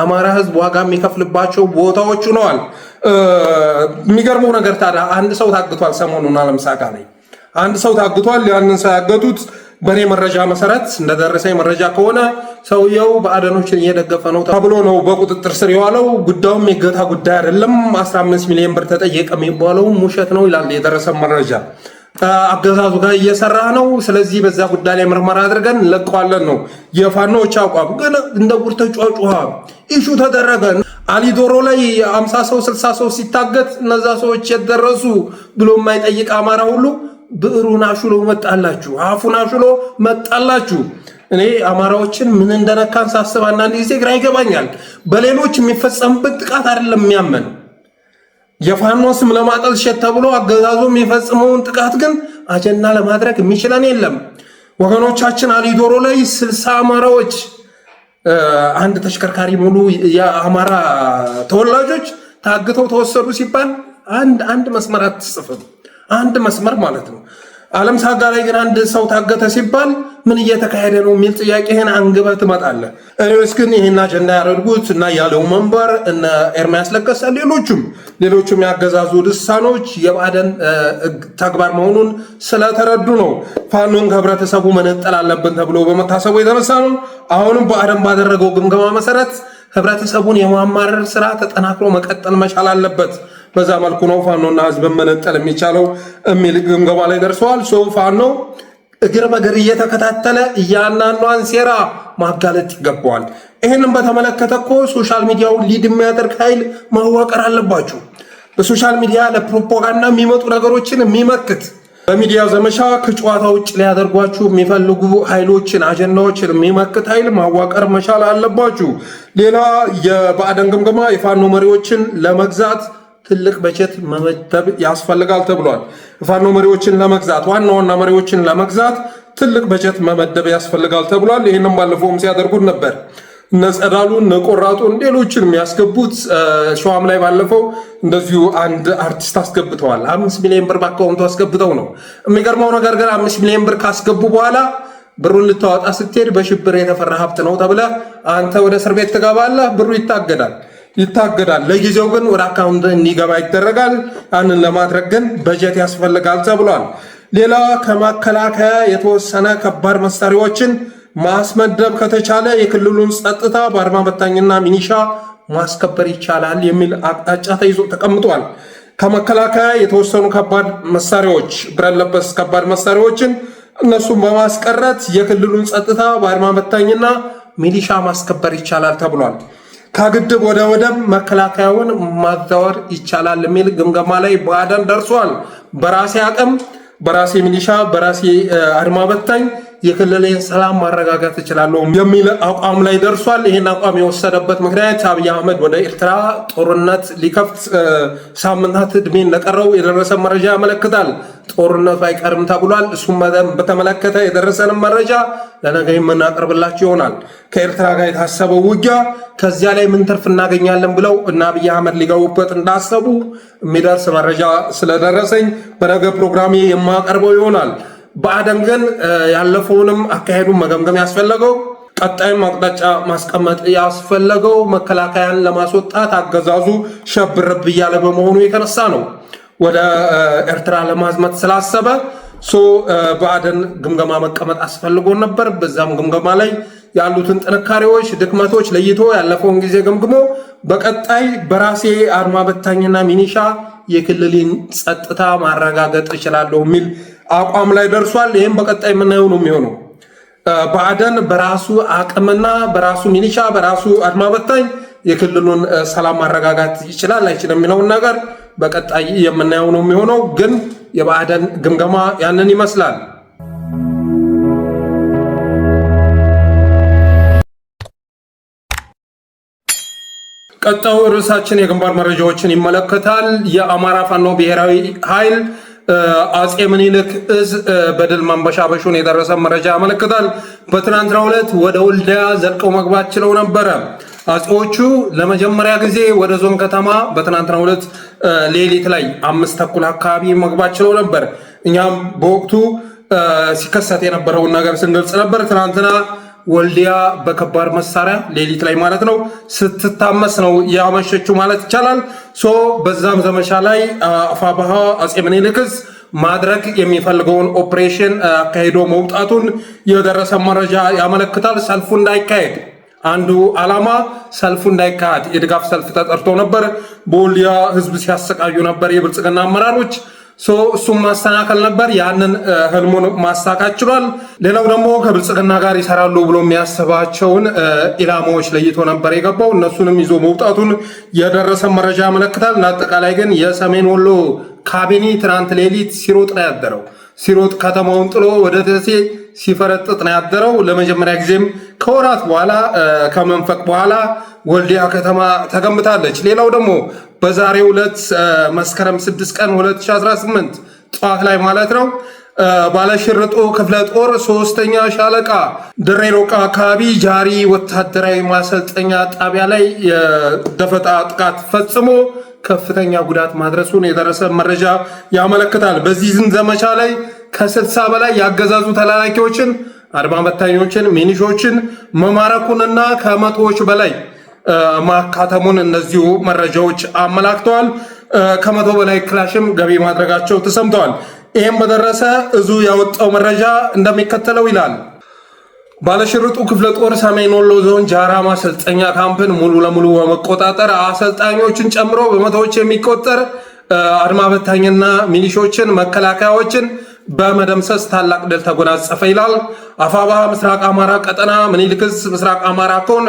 Speaker 1: አማራ ህዝብ ዋጋ የሚከፍልባቸው ቦታዎች ሆነዋል። የሚገርመው ነገር ታዲያ አንድ ሰው ታግቷል። ሰሞኑን ዓለም ሳጋ ላይ አንድ ሰው ታግቷል። ያንን ሰው ያገቱት በኔ መረጃ መሰረት እንደደረሰኝ መረጃ ከሆነ ሰውየው ብአዴኖችን እየደገፈ ነው ተብሎ ነው በቁጥጥር ስር የዋለው። ጉዳዩም የገታ ጉዳይ አይደለም። 15 ሚሊዮን ብር ተጠየቀ የሚባለው ውሸት ነው ይላል የደረሰ መረጃ። አገዛዙ ጋር እየሰራ ነው። ስለዚህ በዛ ጉዳይ ላይ ምርመራ አድርገን እንለቀዋለን ነው የፋኖች አቋም። ግን እንደ ጉር ተጫጫ ኢሹ ተደረገ። አሊ ዶሮ ላይ 50 ሰው 60 ሰው ሲታገት እነዛ ሰዎች የደረሱ ብሎ የማይጠይቅ አማራ ሁሉ ብዕሩን አሹሎ መጣላችሁ፣ አፉን አሹሎ መጣላችሁ። እኔ አማራዎችን ምን እንደነካን ሳስብ አንዳንድ ጊዜ ግራ ይገባኛል። በሌሎች የሚፈጸምበት ጥቃት አይደለም የሚያመን የፋኖን ስም ለማጠልሸት ተብሎ አገዛዙ የሚፈጽመውን ጥቃት ግን አጀንዳ ለማድረግ የሚችለን የለም። ወገኖቻችን አሊ ዶሮ ላይ 60 አማራዎች አንድ ተሽከርካሪ ሙሉ የአማራ ተወላጆች ታግተው ተወሰዱ ሲባል አንድ መስመር አትጽፍም። አንድ መስመር ማለት ነው። ዓለም ሳጋ ላይ ግን አንድ ሰው ታገተ ሲባል ምን እየተካሄደ ነው የሚል ጥያቄህን አንግበህ ትመጣለህ። እኔስ ግን ይህን አጀንዳ ያደርጉት እና ያለው መንበር እነ ኤርሚያስ ለገሰ ሌሎቹም ያገዛዙ ልሳኖች የብአዴን ተግባር መሆኑን ስለተረዱ ነው። ፋኖን ከህብረተሰቡ መነጠል አለብን ተብሎ በመታሰቡ የተነሳ ነው። አሁንም ብአዴን ባደረገው ግምገማ መሰረት ህብረተሰቡን የማማረር ስራ ተጠናክሮ መቀጠል መቻል አለበት። በዛ መልኩ ነው ፋኖና ህዝብ መነጠል የሚቻለው የሚል ግምገማ ላይ ደርሰዋል። ፋኖ እግር በእግር እየተከታተለ እያንዳንዷን ሴራ ማጋለጥ ይገባዋል። ይህንን በተመለከተ እኮ ሶሻል ሚዲያውን ሊድ የሚያደርግ ኃይል ማዋቀር አለባችሁ። በሶሻል ሚዲያ ለፕሮፓጋንዳ የሚመጡ ነገሮችን የሚመክት በሚዲያ ዘመቻ ከጨዋታ ውጭ ሊያደርጓችሁ የሚፈልጉ ኃይሎችን አጀንዳዎችን የሚመክት ኃይል ማዋቀር መቻል አለባችሁ። ሌላ የብአዴን ግምገማ የፋኖ መሪዎችን ለመግዛት ትልቅ በጀት መመደብ ያስፈልጋል ተብሏል። የፋኖ መሪዎችን ለመግዛት ዋና መሪዎችን ለመግዛት ትልቅ በጀት መመደብ ያስፈልጋል ተብሏል። ይህንም ባለፈውም ሲያደርጉት ነበር። እነ ጸዳሉ እነ ቆራጡን ሌሎችን የሚያስገቡት ሸዋም ላይ ባለፈው እንደዚሁ አንድ አርቲስት አስገብተዋል። 5 ሚሊዮን ብር በአካውንቱ አስገብተው ነው። የሚገርመው ነገር ግን 5 ሚሊዮን ብር ካስገቡ በኋላ ብሩን ልታወጣ ስትሄድ በሽብር የተፈራ ሀብት ነው ተብለህ አንተ ወደ እስር ቤት ትገባለህ። ብሩ ይታገዳል። ለጊዜው ግን ወደ አካውንት እንዲገባ ይደረጋል። ያንን ለማድረግ ግን በጀት ያስፈልጋል ተብሏል። ሌላ ከመከላከያ የተወሰነ ከባድ መሳሪያዎችን ማስመደብ ከተቻለ የክልሉን ጸጥታ በአድማ በታኝና ሚኒሻ ማስከበር ይቻላል የሚል አቅጣጫ ተይዞ ተቀምጧል። ከመከላከያ የተወሰኑ ከባድ መሳሪያዎች ብረት ለበስ ከባድ መሳሪያዎችን እነሱን በማስቀረት የክልሉን ጸጥታ በአድማ በታኝና ሚሊሻ ማስከበር ይቻላል ተብሏል። ከግድብ ወደ ወደብ መከላከያውን ማዛወር ይቻላል የሚል ግምገማ ላይ ብአዴን ደርሷል። በራሴ አቅም፣ በራሴ ሚሊሻ፣ በራሴ አድማ በታኝ የክልሌን ሰላም ማረጋጋት እችላለሁ የሚል አቋም ላይ ደርሷል። ይህን አቋም የወሰደበት ምክንያት አብይ አህመድ ወደ ኤርትራ ጦርነት ሊከፍት ሳምንታት ዕድሜ እንደቀረው የደረሰ መረጃ ያመለክታል። ጦርነቱ አይቀርም ተብሏል። እሱም በተመለከተ የደረሰንም መረጃ ለነገ የምናቀርብላችሁ ይሆናል። ከኤርትራ ጋር የታሰበው ውጊያ ከዚያ ላይ ምን ትርፍ እናገኛለን ብለው እና አብይ አህመድ ሊገቡበት እንዳሰቡ የሚደርስ መረጃ ስለደረሰኝ በነገ ፕሮግራሜ የማቀርበው ይሆናል። ብአዴን ግን ያለፈውንም አካሄዱን መገምገም ያስፈለገው ቀጣይም አቅጣጫ ማስቀመጥ ያስፈለገው መከላከያን ለማስወጣት አገዛዙ ሸብረብ እያለ በመሆኑ የተነሳ ነው። ወደ ኤርትራ ለማዝመት ስላሰበ ብአዴን ግምገማ መቀመጥ አስፈልጎ ነበር። በዛም ግምገማ ላይ ያሉትን ጥንካሬዎች፣ ድክመቶች ለይቶ ያለፈውን ጊዜ ገምግሞ በቀጣይ በራሴ አድማ በታኝና ሚኒሻ የክልልን ጸጥታ ማረጋገጥ እችላለሁ የሚል አቋም ላይ ደርሷል። ይህም በቀጣይ የምናየው ነው የሚሆነው። ብአዴን በራሱ አቅምና በራሱ ሚኒሻ በራሱ አድማ በታኝ የክልሉን ሰላም ማረጋጋት ይችላል አይችልም የሚለውን ነገር በቀጣይ የምናየው ነው የሚሆነው። ግን የብአዴን ግምገማ ያንን ይመስላል። ቀጣዩ ርዕሳችን የግንባር መረጃዎችን ይመለከታል። የአማራ ፋኖ ብሔራዊ ኃይል አጼ ምኒልክ እዝ በድል ማንበሻበሹን የደረሰ መረጃ ያመለክታል። በትናንትናው ዕለት ወደ ወልዲያ ዘልቀው መግባት ችለው ነበረ። አጼዎቹ ለመጀመሪያ ጊዜ ወደ ዞን ከተማ በትናንትናው ዕለት ሌሊት ላይ 5:30 አካባቢ መግባት ችለው ነበር። እኛም በወቅቱ ሲከሰት የነበረውን ነገር ስንገልጽ ነበር። ትናንትና ወልዲያ በከባድ መሳሪያ ሌሊት ላይ ማለት ነው ስትታመስ ነው ያመሸችው ማለት ይቻላል። በዛም ዘመቻ ላይ አፋባሃ አጼ ምኒልክ ዕዝ ማድረግ የሚፈልገውን ኦፕሬሽን አካሂዶ መውጣቱን የደረሰ መረጃ ያመለክታል። ሰልፉ እንዳይካሄድ አንዱ ዓላማ ሰልፉ እንዳይካሄድ የድጋፍ ሰልፍ ተጠርቶ ነበር። በወልዲያ ህዝብ ሲያሰቃዩ ነበር የብልጽግና አመራሮች። እሱም ማስተካከል ነበር። ያንን ህልሙን ማሳካት ችሏል። ሌላው ደግሞ ከብልጽግና ጋር ይሰራሉ ብሎ የሚያስባቸውን ኢላማዎች ለይቶ ነበር የገባው። እነሱንም ይዞ መውጣቱን የደረሰ መረጃ ያመለክታል። አጠቃላይ ግን የሰሜን ወሎ ካቢኔ ትናንት ሌሊት ሲሮጥ ነው ያደረው። ሲሮጥ ከተማውን ጥሎ ወደ ደሴ ሲፈረጥጥ ነው ያደረው። ለመጀመሪያ ጊዜም ከወራት በኋላ ከመንፈቅ በኋላ ወልዲያ ከተማ ተገንብታለች። ሌላው ደግሞ በዛሬው ዕለት መስከረም 6 ቀን 2018 ጠዋት ላይ ማለት ነው ባለሽርጡ ክፍለ ጦር 3ኛ ሻለቃ ድሬ ሮቃ አካባቢ ጃሪ ወታደራዊ ማሰልጠኛ ጣቢያ ላይ የደፈጣ ጥቃት ፈጽሞ ከፍተኛ ጉዳት ማድረሱን የደረሰ መረጃ ያመለክታል። በዚህ ዘመቻ ላይ ከ60 በላይ ያገዛዙ ተላላኪዎችን፣ አድማ በታኞችን፣ ሚኒሾችን መማረኩንና ከመቶዎች በላይ ማካተሙን እነዚሁ መረጃዎች አመላክተዋል። ከመቶ በላይ ክላሽም ገቢ ማድረጋቸው ተሰምተዋል። ይህም በደረሰ እዙ ያወጣው መረጃ እንደሚከተለው ይላል። ባለሽርጡ ክፍለ ጦር ሰሜን ወሎ ዞን ጃራ ማሰልጠኛ ካምፕን ሙሉ ለሙሉ በመቆጣጠር አሰልጣኞችን ጨምሮ በመቶዎች የሚቆጠር አድማ በታኝና ሚሊሾችን መከላከያዎችን በመደምሰስ ታላቅ ድል ተጎናጸፈ ይላል። አፋባ ምስራቅ አማራ ቀጠና ምኒልክ ዕዝ ምስራቅ አማራ ኮን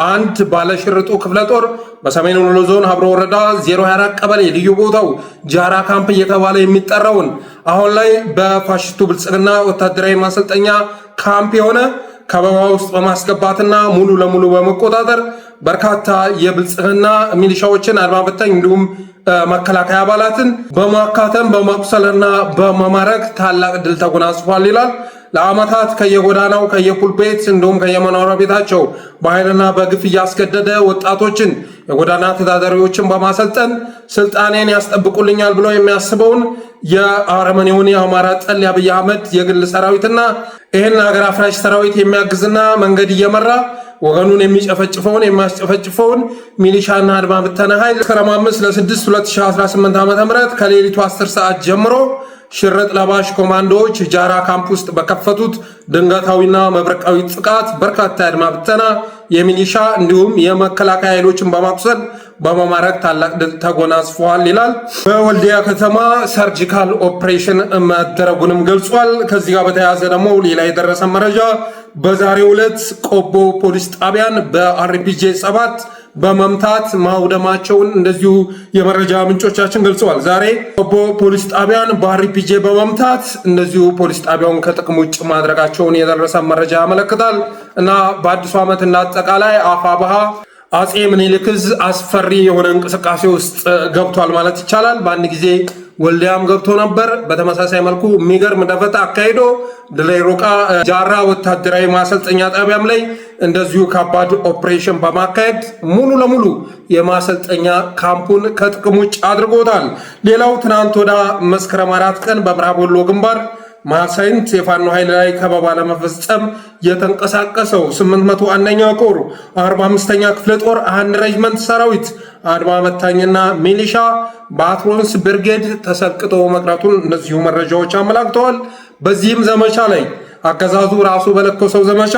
Speaker 1: አንድ ባለሽርጡ ክፍለ ጦር በሰሜን ወሎ ዞን ሀብሮ ወረዳ 024 ቀበሌ ልዩ ቦታው ጃራ ካምፕ እየተባለ የሚጠራውን አሁን ላይ በፋሽስቱ ብልጽግና ወታደራዊ ማሰልጠኛ ካምፕ የሆነ ከበባ ውስጥ በማስገባትና ሙሉ ለሙሉ በመቆጣጠር በርካታ የብልጽግና ሚሊሻዎችን አድማ በታኝ እንዲሁም መከላከያ አባላትን በማካተም በማቁሰልና በመማረክ ታላቅ ድል ተጎናጽፏል ይላል። ለዓመታት ከየጎዳናው ከየፑል ቤት እንዲሁም ከየመኖሪያ ቤታቸው በኃይልና በግፍ እያስገደደ ወጣቶችን የጎዳና ተዳዳሪዎችን በማሰልጠን ስልጣኔን ያስጠብቁልኛል ብሎ የሚያስበውን የአረመኔውን የአማራ ጠል አብይ አህመድ የግል ሰራዊትና ይህን ሀገር አፍራሽ ሰራዊት የሚያግዝና መንገድ እየመራ ወገኑን የሚጨፈጭፈውን የሚያስጨፈጭፈውን ሚሊሻና አድማ ብተና ኃይል መስከረም 5 ለ6 2018 ዓ.ም ከሌሊቱ 10 ሰዓት ጀምሮ ሽርጥ ለባሽ ኮማንዶዎች ጃራ ካምፕ ውስጥ በከፈቱት ድንገታዊና መብረቃዊ ጥቃት በርካታ የአድማ ብተና የሚሊሻ እንዲሁም የመከላከያ ኃይሎችን በማቁሰል በመማረክ ታላቅ ድል ተጎናጽፈዋል ይላል። በወልዲያ ከተማ ሰርጂካል ኦፕሬሽን መደረጉንም ገልጿል። ከዚህ ጋር በተያያዘ ደግሞ ሌላ የደረሰ መረጃ በዛሬው ዕለት ቆቦ ፖሊስ ጣቢያን በአርፒጂ 7 በመምታት ማውደማቸውን እንደዚሁ የመረጃ ምንጮቻችን ገልጸዋል። ዛሬ ቆቦ ፖሊስ ጣቢያን በአርፒጂ በመምታት እንደዚሁ ፖሊስ ጣቢያውን ከጥቅም ውጭ ማድረጋቸውን የደረሰ መረጃ ያመለክታል። እና በአዲሱ ዓመት እና አጠቃላይ አፋብኃ አጼ ምኒልክ ዕዝ አስፈሪ የሆነ እንቅስቃሴ ውስጥ ገብቷል ማለት ይቻላል። በአንድ ጊዜ ወልዲያም ገብቶ ነበር። በተመሳሳይ መልኩ የሚገርም ደፈጣ አካሂዶ ድላይ ሮቃ ጃራ ወታደራዊ ማሰልጠኛ ጣቢያም ላይ እንደዚሁ ከባድ ኦፕሬሽን በማካሄድ ሙሉ ለሙሉ የማሰልጠኛ ካምፑን ከጥቅም ውጭ አድርጎታል። ሌላው ትናንት ወደ መስከረም 4 ቀን በምዕራብ ወሎ ግንባር ማሳይንት የፋኖ ኃይል ላይ ከበባ ለመፈጸም የተንቀሳቀሰው 801ኛ ኮር 45ኛ ክፍለ ጦር አንድ ሬጅመንት ሰራዊት አድማ በታኝና ሚሊሻ በአትሮንስ ብርጌድ ተሰልቅጦ መቅረቱን እነዚሁ መረጃዎች አመላክተዋል። በዚህም ዘመቻ ላይ አገዛዙ ራሱ በለኮሰው ዘመቻ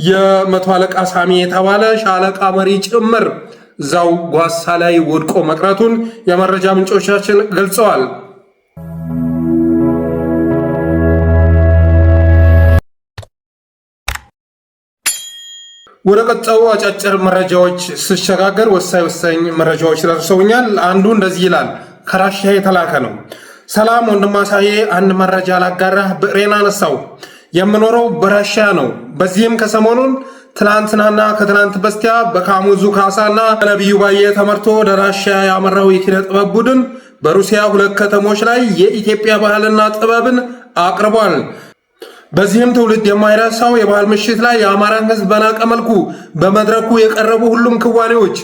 Speaker 1: የመቶ አለቃ ሳሚ የተባለ ሻለቃ መሪ ጭምር እዛው ጓሳ ላይ ወድቆ መቅረቱን የመረጃ ምንጮቻችን ገልጸዋል። ወደ ቀጣዩ አጫጭር መረጃዎች ስሸጋገር ወሳኝ መረጃዎች ደርሰውኛል። አንዱ እንደዚህ ይላል። ከራሽያ የተላከ ነው። ሰላም ወንድማሳዬ፣ አንድ መረጃ ላጋራህ። ብዕሬን አነሳው። የምኖረው በራሽያ ነው። በዚህም ከሰሞኑን ትናንትናና ከትናንት በስቲያ በካሙዙ ካሳና ነቢዩ ባየ ተመርቶ ወደ ራሽያ ያመራው የኪነ ጥበብ ቡድን በሩሲያ 2 ከተሞች ላይ የኢትዮጵያ ባህልና ጥበብን አቅርቧል። በዚህም ትውልድ የማይረሳው የባህል ምሽት ላይ የአማራን ሕዝብ በናቀ መልኩ በመድረኩ የቀረቡ ሁሉም ክዋኔዎች፣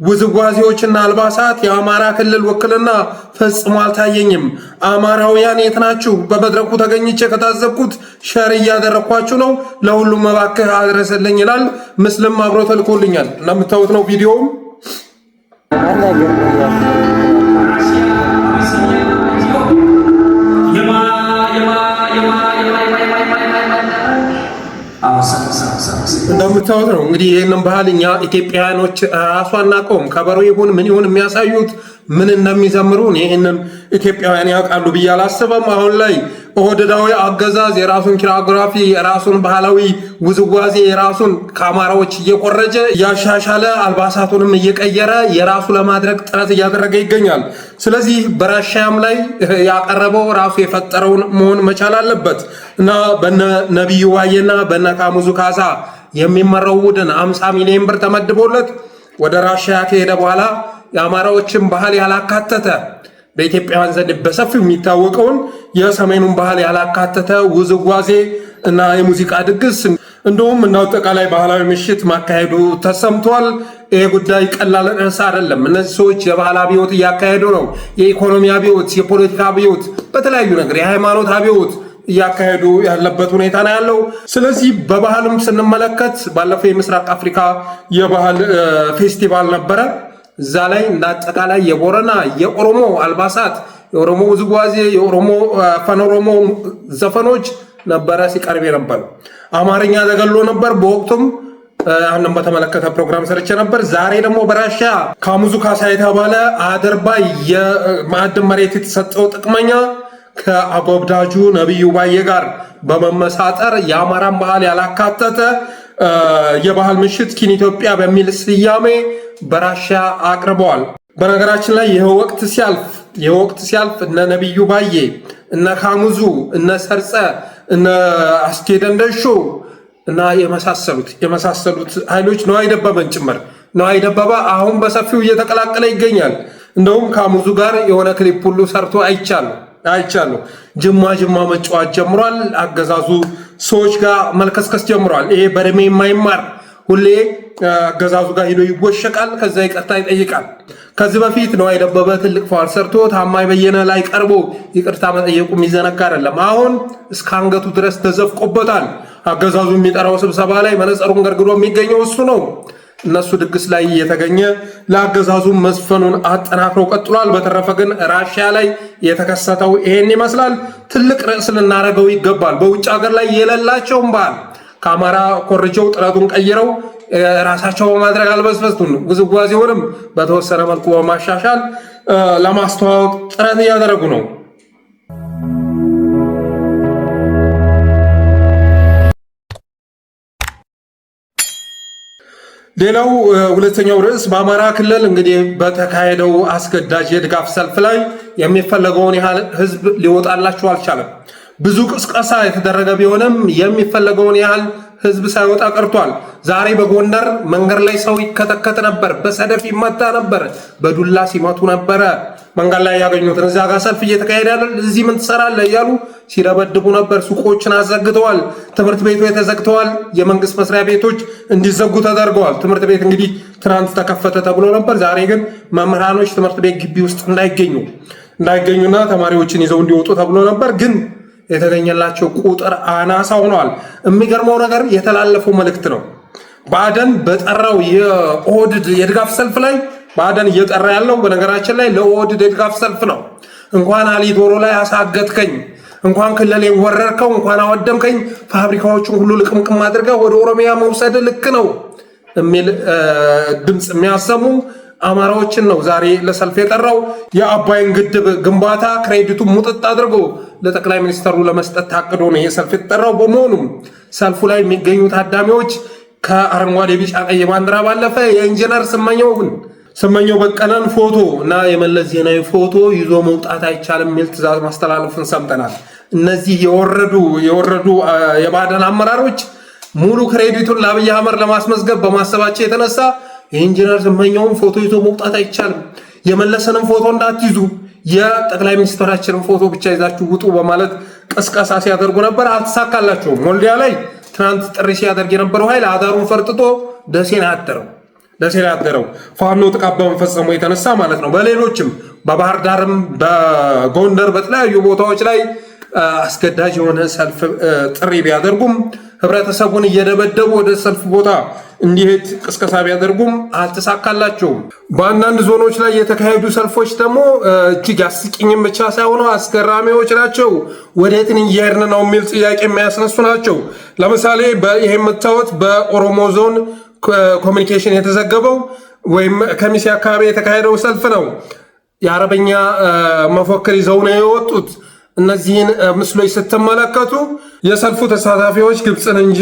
Speaker 1: ውዝዋዜዎችና አልባሳት የአማራ ክልል ውክልና ፈጽሞ አልታየኝም። አማራውያን የት ናችሁ? በመድረኩ ተገኝቼ ከታዘብኩት ሸር እያደረኳችሁ ነው። ለሁሉም እባክህ አድረሰልኝ ይላል። ምስልም አብሮ ተልኮልኛል። እንደምታዩት ነው ቪዲዮውም እንደምታዩት ነው። እንግዲህ ይህንን ባህል እኛ ኢትዮጵያውያኖች ራሱ አናውቀውም። ከበሮ ይሁን ምን ይሁን የሚያሳዩት ምን እንደሚዘምሩ ይህንን ኢትዮጵያውያን ያውቃሉ ብዬ አላስብም። አሁን ላይ ኦህዴዳዊ አገዛዝ የራሱን ኪራግራፊ የራሱን ባህላዊ ውዝዋዜ የራሱን ከአማራዎች እየቆረጀ እያሻሻለ አልባሳቱንም እየቀየረ የራሱ ለማድረግ ጥረት እያደረገ ይገኛል። ስለዚህ በራሽያም ላይ ያቀረበው ራሱ የፈጠረውን መሆን መቻል አለበት እና በነ ነቢዩ ባየና በነ ካሙዙ ካሳ የሚመራው ቡድን 50 ሚሊዮን ብር ተመድቦለት ወደ ራሽያ ከሄደ በኋላ የአማራዎችን ባህል ያላካተተ በኢትዮጵያውያን ዘንድ በሰፊው የሚታወቀውን የሰሜኑን ባህል ያላካተተ ውዝዋዜ እና የሙዚቃ ድግስ እንደውም እና አጠቃላይ ባህላዊ ምሽት ማካሄዱ ተሰምቷል። ይሄ ጉዳይ ቀላል ርዕስ አይደለም። እነዚህ ሰዎች የባህል አብዮት እያካሄዱ ነው። የኢኮኖሚ አብዮት፣ የፖለቲካ አብዮት፣ በተለያዩ ነገር የሃይማኖት አብዮት እያካሄዱ ያለበት ሁኔታ ነው ያለው። ስለዚህ በባህልም ስንመለከት ባለፈው የምስራቅ አፍሪካ የባህል ፌስቲቫል ነበረ። እዛ ላይ እንደ አጠቃላይ የቦረና የኦሮሞ አልባሳት፣ የኦሮሞ ውዝዋዜ፣ የኦሮሞ ፈኖሮሞ ዘፈኖች ነበረ ሲቀርብ ነበር። አማርኛ ተገሎ ነበር። በወቅቱም አንድም በተመለከተ ፕሮግራም ሰርቼ ነበር። ዛሬ ደግሞ በራሽያ ካሙዙ ካሳ የተባለ አደርባይ የማዕድን መሬት የተሰጠው ጥቅመኛ ከአጎብዳጁ ነቢዩ ባየ ጋር በመመሳጠር የአማራን ባህል ያላካተተ የባህል ምሽት ኪን ኢትዮጵያ በሚል ስያሜ በራሽያ አቅርበዋል። በነገራችን ላይ ይህ ወቅት ሲያልፍ እነ ነቢዩ ባየ፣ እነ ካሙዙ፣ እነ ሰርጸ፣ እነ አስቴ ደንደሾ እና የመሳሰሉት ኃይሎች ነዋይ ደበበን ጭምር ነዋይ ደበበ አሁን በሰፊው እየተቀላቀለ ይገኛል። እንደውም ካሙዙ ጋር የሆነ ክሊፕ ሁሉ ሰርቶ አይቻሉ። ጅማ መጫወት ጀምሯል። አገዛዙ ሰዎች ጋር መልከስከስ ጀምሯል። ይሄ በእድሜ የማይማር ሁሌ አገዛዙ ጋር ሄዶ ይወሸቃል፣ ከዛ ይቅርታ ይጠይቃል። ከዚህ በፊት ነዋይ ደበበ ትልቅ ፋር ሰርቶ ታማኝ በየነ ላይ ቀርቦ ይቅርታ መጠየቁ የሚዘነጋ አይደለም። አሁን እስከ አንገቱ ድረስ ተዘፍቆበታል። አገዛዙ የሚጠራው ስብሰባ ላይ መነጽሩን ገርግዶ የሚገኘው እሱ ነው። እነሱ ድግስ ላይ እየተገኘ ለአገዛዙ መስፈኑን አጠናክሮ ቀጥሏል። በተረፈ ግን ራሽያ ላይ የተከሰተው ይሄን ይመስላል። ትልቅ ርዕስ ልናደርገው ይገባል። በውጭ ሀገር ላይ የሌላቸውን ባህል ከአማራ ኮርጀው ጥረቱን ቀይረው ራሳቸው በማድረግ አልበስበስቱን ውዝዋዜውንም በተወሰነ መልኩ በማሻሻል ለማስተዋወቅ ጥረት እያደረጉ ነው። ሌላው ሁለተኛው ርዕስ በአማራ ክልል እንግዲህ በተካሄደው አስገዳጅ የድጋፍ ሰልፍ ላይ የሚፈለገውን ያህል ህዝብ ሊወጣላቸው አልቻለም። ብዙ ቅስቀሳ የተደረገ ቢሆንም የሚፈለገውን ያህል ህዝብ ሳይወጣ ቀርቷል። ዛሬ በጎንደር መንገድ ላይ ሰው ይከተከት ነበር፣ በሰደፍ ይመታ ነበር፣ በዱላ ሲመቱ ነበረ። መንገድ ላይ ያገኙትን እዚያ ጋር ሰልፍ እየተካሄደ ያለ እዚህ ምን ትሰራለህ እያሉ ሲደበድቡ ነበር። ሱቆችን አዘግተዋል። ትምህርት ቤቶች ተዘግተዋል። የመንግስት መስሪያ ቤቶች እንዲዘጉ ተደርገዋል። ትምህርት ቤት እንግዲህ ትናንት ተከፈተ ተብሎ ነበር። ዛሬ ግን መምህራኖች ትምህርት ቤት ግቢ ውስጥ እንዳይገኙና ተማሪዎችን ይዘው እንዲወጡ ተብሎ ነበር። ግን የተገኘላቸው ቁጥር አናሳ ሆኗል። የሚገርመው ነገር የተላለፈው መልእክት ነው። ብአዴን በጠራው የኦህዴድ የድጋፍ ሰልፍ ላይ ብአዴን እየጠራ ያለው በነገራችን ላይ ለኦህዴድ የድጋፍ ሰልፍ ነው። እንኳን አሊ ዶሮ ላይ አሳገትከኝ፣ እንኳን ክልሌን ወረርከው፣ እንኳን አወደምከኝ፣ ፋብሪካዎችን ሁሉ ልቅምቅም አድርገህ ወደ ኦሮሚያ መውሰድ ልክ ነው የሚል ድምፅ የሚያሰሙ አማራዎችን ነው ዛሬ ለሰልፍ የጠራው። የአባይን ግድብ ግንባታ ክሬዲቱን ሙጥጥ አድርጎ ለጠቅላይ ሚኒስትሩ ለመስጠት ታቅዶ ነው የሰልፍ የተጠራው። በመሆኑም ሰልፉ ላይ የሚገኙ ታዳሚዎች ከአረንጓዴ ቢጫ ቀይ ባንዲራ ባለፈ የኢንጂነር ስመኘው በቀለን ፎቶ እና የመለስ ዜናዊ ፎቶ ይዞ መውጣት አይቻልም የሚል ትዕዛዝ ማስተላለፉን ሰምተናል። እነዚህ የወረዱ የብአዴን አመራሮች ሙሉ ክሬዲቱን ለአብይ አህመድ ለማስመዝገብ በማሰባቸው የተነሳ የኢንጂነር ስመኘውን ፎቶ ይዞ መውጣት አይቻልም፣ የመለሰንም ፎቶ እንዳትይዙ፣ የጠቅላይ ሚኒስትራችንን ፎቶ ብቻ ይዛችሁ ውጡ በማለት ቅስቀሳ ሲያደርጉ ነበር። አልተሳካላቸውም። ወልዲያ ላይ ትናንት ጥሪ ሲያደርግ የነበረው ኃይል አዳሩን ፈርጥጦ ደሴን ያደረው ፋኖ ጥቃት በመፈጸሙ የተነሳ ማለት ነው። በሌሎችም በባህር ዳርም በጎንደር በተለያዩ ቦታዎች ላይ አስገዳጅ የሆነ ሰልፍ ጥሪ ቢያደርጉም ህብረተሰቡን እየደበደቡ ወደ ሰልፍ ቦታ እንዲሄድ ቅስቀሳ ቢያደርጉም አልተሳካላቸውም። በአንዳንድ ዞኖች ላይ የተካሄዱ ሰልፎች ደግሞ እጅግ አስቂኝም ብቻ ሳይሆኑ አስገራሚዎች ናቸው። ወዴት እየሄድን ነው የሚል ጥያቄ የሚያስነሱ ናቸው። ለምሳሌ ይሄ የምታዩት በኦሮሞ ዞን ኮሚኒኬሽን የተዘገበው ወይም ከሚሴ አካባቢ የተካሄደው ሰልፍ ነው። የአረበኛ መፎክር ይዘው ነው የወጡት። እነዚህን ምስሎች ስትመለከቱ የሰልፉ ተሳታፊዎች ግብፅን እንጂ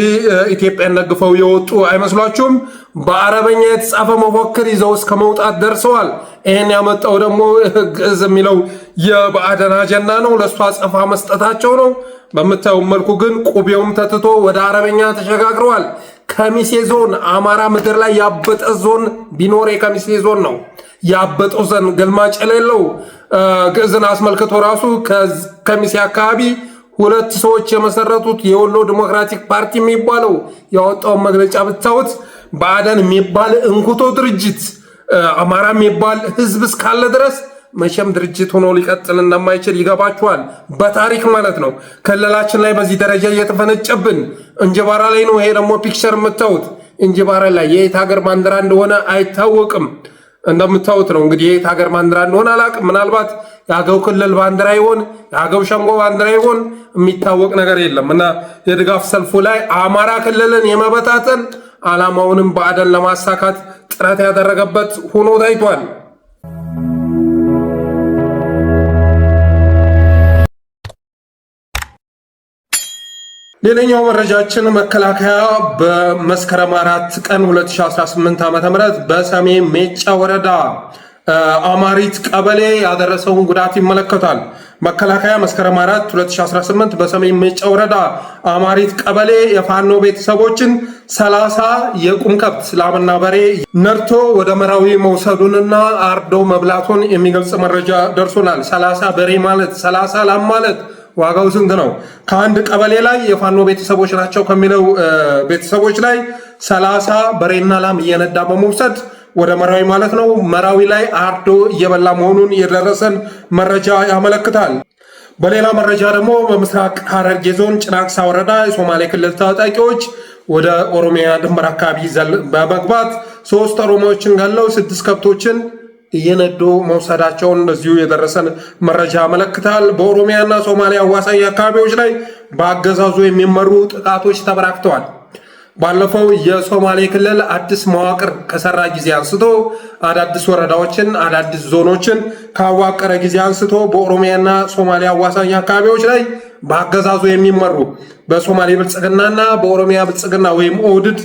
Speaker 1: ኢትዮጵያን ደግፈው የወጡ አይመስሏችሁም? በአረበኛ የተጻፈ መፎክር ይዘው እስከ መውጣት ደርሰዋል። ይህን ያመጣው ደግሞ ግዕዝ የሚለው የብአዴን አጀንዳ ነው። ለእሱ አጸፋ መስጠታቸው ነው። በምታየው መልኩ ግን ቁቤውም ተትቶ ወደ አረበኛ ተሸጋግረዋል። ከሚሴ ዞን አማራ ምድር ላይ ያበጠ ዞን ቢኖር የከሚሴ ዞን ነው። ያበጠው ዞን ገልማጭ የሌለው ግዕዝን አስመልክቶ ራሱ ከሚሴ አካባቢ ሁለት ሰዎች የመሰረቱት የወሎ ዲሞክራቲክ ፓርቲ የሚባለው ያወጣውን መግለጫ ብታዩት ብአዴን የሚባል እንኩቶ ድርጅት አማራ የሚባል ህዝብ እስካለ ድረስ መቼም ድርጅት ሆኖ ሊቀጥል እንደማይችል ይገባችኋል። በታሪክ ማለት ነው። ክልላችን ላይ በዚህ ደረጃ እየተፈነጨብን እንጅባራ ላይ ነው። ይሄ ደግሞ ፒክቸር የምታዩት እንጅባራ ላይ የየት ሀገር ባንዲራ እንደሆነ አይታወቅም። እንደምታዩት ነው እንግዲህ የየት ሀገር ባንዲራ እንደሆነ አላውቅም። ምናልባት የአገው ክልል ባንዲራ ይሆን የአገው ሸንጎ ባንዲራ ይሆን የሚታወቅ ነገር የለም። እና የድጋፍ ሰልፉ ላይ አማራ ክልልን የመበታተን ዓላማውንም ብአዴን ለማሳካት ጥረት ያደረገበት ሆኖ ታይቷል። ሌላኛው መረጃችን መከላከያ በመስከረም 4 ቀን 2018 ዓ.ም በሰሜን ሜጫ ወረዳ አማሪት ቀበሌ ያደረሰውን ጉዳት ይመለከታል። መከላከያ መስከረም 4 2018 በሰሜን ሜጫ ወረዳ አማሪት ቀበሌ የፋኖ ቤተሰቦችን 30 የቁም ከብት ላምና በሬ ነርቶ ወደ መራዊ መውሰዱንና አርዶ መብላቱን የሚገልጽ መረጃ ደርሶናል። 30 በሬ ማለት 30 ላም ማለት ዋጋው ስንት ነው? ከአንድ ቀበሌ ላይ የፋኖ ቤተሰቦች ናቸው ከሚለው ቤተሰቦች ላይ 30 በሬና ላም እየነዳ በመውሰድ ወደ መራዊ ማለት ነው መራዊ ላይ አርዶ እየበላ መሆኑን የደረሰን መረጃ ያመለክታል። በሌላ መረጃ ደግሞ በምስራቅ ሐረርጌ ዞን ጭናክሳ ወረዳ የሶማሌ ክልል ታጣቂዎች ወደ ኦሮሚያ ድንበር አካባቢ በመግባት 3 ኦሮሞዎችን ገለው 6 ከብቶችን እየነዱ መውሰዳቸውን እንደዚሁ የደረሰን መረጃ ያመለክታል። በኦሮሚያና ሶማሊያ አዋሳኝ አካባቢዎች ላይ በአገዛዙ የሚመሩ ጥቃቶች ተበራክተዋል። ባለፈው የሶማሌ ክልል አዲስ መዋቅር ከሰራ ጊዜ አንስቶ አዳዲስ ወረዳዎችን አዳዲስ ዞኖችን ካዋቀረ ጊዜ አንስቶ በኦሮሚያና ሶማሊያ አዋሳኝ አካባቢዎች ላይ በአገዛዙ የሚመሩ በሶማሌ ብልጽግናና በኦሮሚያ ብልጽግና ወይም ኦህዴድ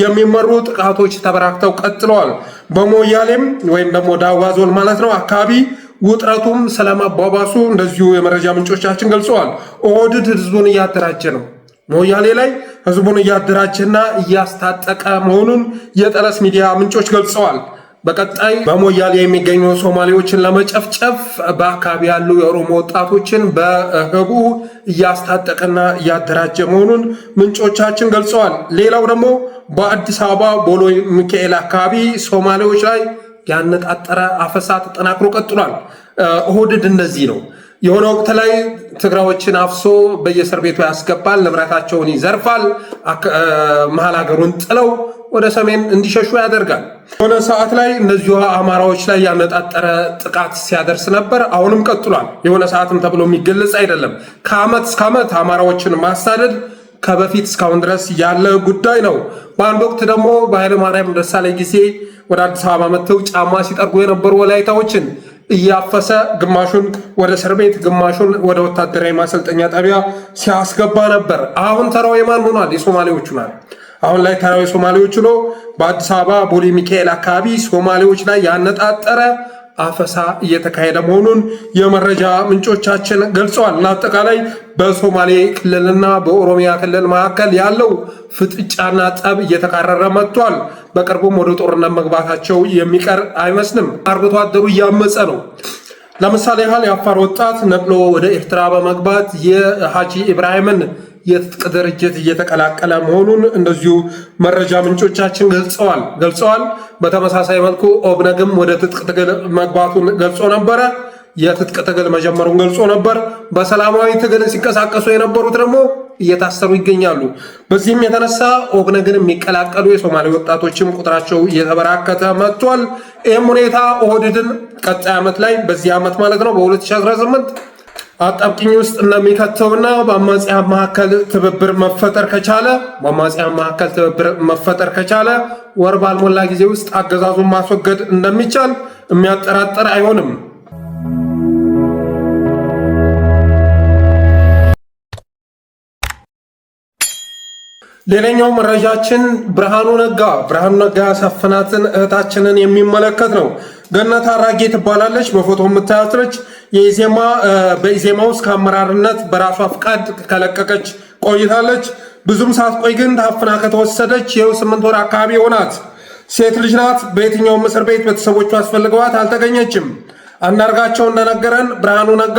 Speaker 1: የሚመሩ ጥቃቶች ተበራክተው ቀጥለዋል። በሞያሌም ወይም ደግሞ ዳዋ ዞን ማለት ነው አካባቢ ውጥረቱም ስለማባባሱ እንደዚሁ የመረጃ ምንጮቻችን ገልጸዋል። ኦህዴድ ህዝቡን እያደራጀ ነው። ሞያሌ ላይ ህዝቡን እያደራጀና እያስታጠቀ መሆኑን የጠለስ ሚዲያ ምንጮች ገልጸዋል። በቀጣይ በሞያሌ የሚገኙ ሶማሌዎችን ለመጨፍጨፍ በአካባቢ ያሉ የኦሮሞ ወጣቶችን በህቡ እያስታጠቀና እያደራጀ መሆኑን ምንጮቻችን ገልጸዋል። ሌላው ደግሞ በአዲስ አበባ ቦሌ ሚካኤል አካባቢ ሶማሌዎች ላይ ያነጣጠረ አፈሳ ተጠናክሮ ቀጥሏል። ኦህዴድ እንደዚህ ነው። የሆነ ወቅት ላይ ትግራዮችን አፍሶ በየእስር ቤቱ ያስገባል፣ ንብረታቸውን ይዘርፋል፣ መሀል ሀገሩን ጥለው ወደ ሰሜን እንዲሸሹ ያደርጋል። የሆነ ሰዓት ላይ እነዚሁ አማራዎች ላይ ያነጣጠረ ጥቃት ሲያደርስ ነበር። አሁንም ቀጥሏል። የሆነ ሰዓትም ተብሎ የሚገለጽ አይደለም። ከዓመት እስከ ዓመት አማራዎችን ማሳደድ ከበፊት እስካሁን ድረስ ያለ ጉዳይ ነው። በአንድ ወቅት ደግሞ በኃይለማርያም ደሳለኝ ጊዜ ወደ አዲስ አበባ መጥተው ጫማ ሲጠርጉ የነበሩ ወላይታዎችን እያፈሰ ግማሹን ወደ እስር ቤት ግማሹን ወደ ወታደራዊ ማሰልጠኛ ጣቢያ ሲያስገባ ነበር። አሁን ተራው የማን ሆኗል? የሶማሌዎቹ ናል። አሁን ላይ ተራው የሶማሌዎቹ ነው። በአዲስ አበባ ቦሌ ሚካኤል አካባቢ ሶማሌዎች ላይ ያነጣጠረ አፈሳ እየተካሄደ መሆኑን የመረጃ ምንጮቻችን ገልጸዋል። ለአጠቃላይ በሶማሌ ክልልና በኦሮሚያ ክልል መካከል ያለው ፍጥጫና ጠብ እየተካረረ መጥቷል። በቅርቡም ወደ ጦርነት መግባታቸው የሚቀር አይመስልም። አርብቶ አደሩ እያመፀ ነው። ለምሳሌ ያህል የአፋር ወጣት ነቅሎ ወደ ኤርትራ በመግባት የሃጂ ኢብራሂምን የትጥቅ ድርጅት እየተቀላቀለ መሆኑን እንደዚሁ መረጃ ምንጮቻችን ገልጸዋል። በተመሳሳይ መልኩ ኦብነግም ወደ ትጥቅ ትግል መግባቱን ገልጾ ነበረ። የትጥቅ ትግል መጀመሩን ገልጾ ነበር። በሰላማዊ ትግል ሲንቀሳቀሱ የነበሩት ደግሞ እየታሰሩ ይገኛሉ። በዚህም የተነሳ ኦብነግን የሚቀላቀሉ የሶማሌ ወጣቶችም ቁጥራቸው እየተበራከተ መጥቷል። ይህም ሁኔታ ኦህዴድን ቀጣይ ዓመት ላይ በዚህ ዓመት ማለት ነው በ2018 አጣብቂኝ ውስጥ እንደሚከተውና በአማጽያን መካከል ትብብር መፈጠር ከቻለ ወር ባልሞላ ጊዜ ውስጥ አገዛዙን ማስወገድ እንደሚቻል የሚያጠራጥር አይሆንም። ሌላኛው መረጃችን ብርሃኑ ነጋ ያሳፈናትን እህታችንን የሚመለከት ነው። ገነት አራጌ ትባላለች። በፎቶ የምታያት ነች። በኢዜማ ውስጥ ከአመራርነት በራሷ ፍቃድ ከለቀቀች ቆይታለች። ብዙም ሳትቆይ ግን ታፍና ከተወሰደች ይኸው 8 ወር አካባቢ ሆናት። ሴት ልጅ ናት። በየትኛውም እስር ቤት ቤተሰቦቿ አስፈልገዋት አልተገኘችም። አንዳርጋቸው እንደነገረን ብርሃኑ ነጋ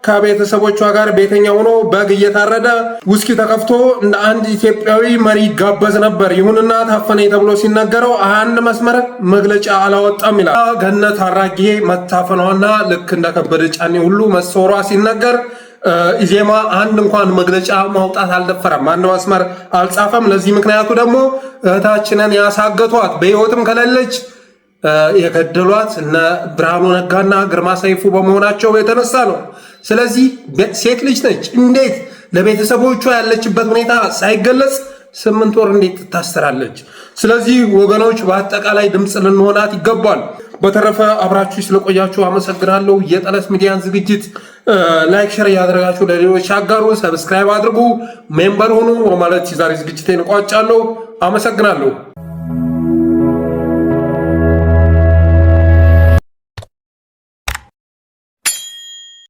Speaker 1: ከቤተሰቦቿ ጋር ቤተኛ ሆኖ በግ እየታረደ ውስኪ ተከፍቶ እንደ አንድ ኢትዮጵያዊ መሪ ይጋበዝ ነበር። ይሁንና ታፈነ ተብሎ ሲነገረው አንድ መስመር መግለጫ አላወጣም ይላል። ገነት አራጌ መታፈኗና ልክ እንደ ከበደ ጫኔ ሁሉ መሰወሯ ሲነገር ኢዜማ አንድ እንኳን መግለጫ ማውጣት አልደፈረም። አንድ መስመር አልጻፈም። ለዚህ ምክንያቱ ደግሞ እህታችንን ያሳገቷት በህይወትም ከሌለች የገደሏት እነ ብርሃኑ ነጋና ግርማ ሰይፉ በመሆናቸው የተነሳ ነው። ስለዚህ ሴት ልጅ ነች። እንዴት ለቤተሰቦቿ ያለችበት ሁኔታ ሳይገለጽ 8 ወር እንዴት ትታሰራለች? ስለዚህ ወገኖች በአጠቃላይ ድምፅ ልንሆናት ይገባል። በተረፈ አብራችሁ ስለቆያችሁ አመሰግናለሁ። የጠለስ ሚዲያን ዝግጅት ላይክ፣ ሼር እያደረጋችሁ ለሌሎች አጋሩ፣ ሰብስክራይብ አድርጉ፣ ሜምበር ሁኑ በማለት የዛሬ ዝግጅቴን እቋጫለሁ። አመሰግናለሁ።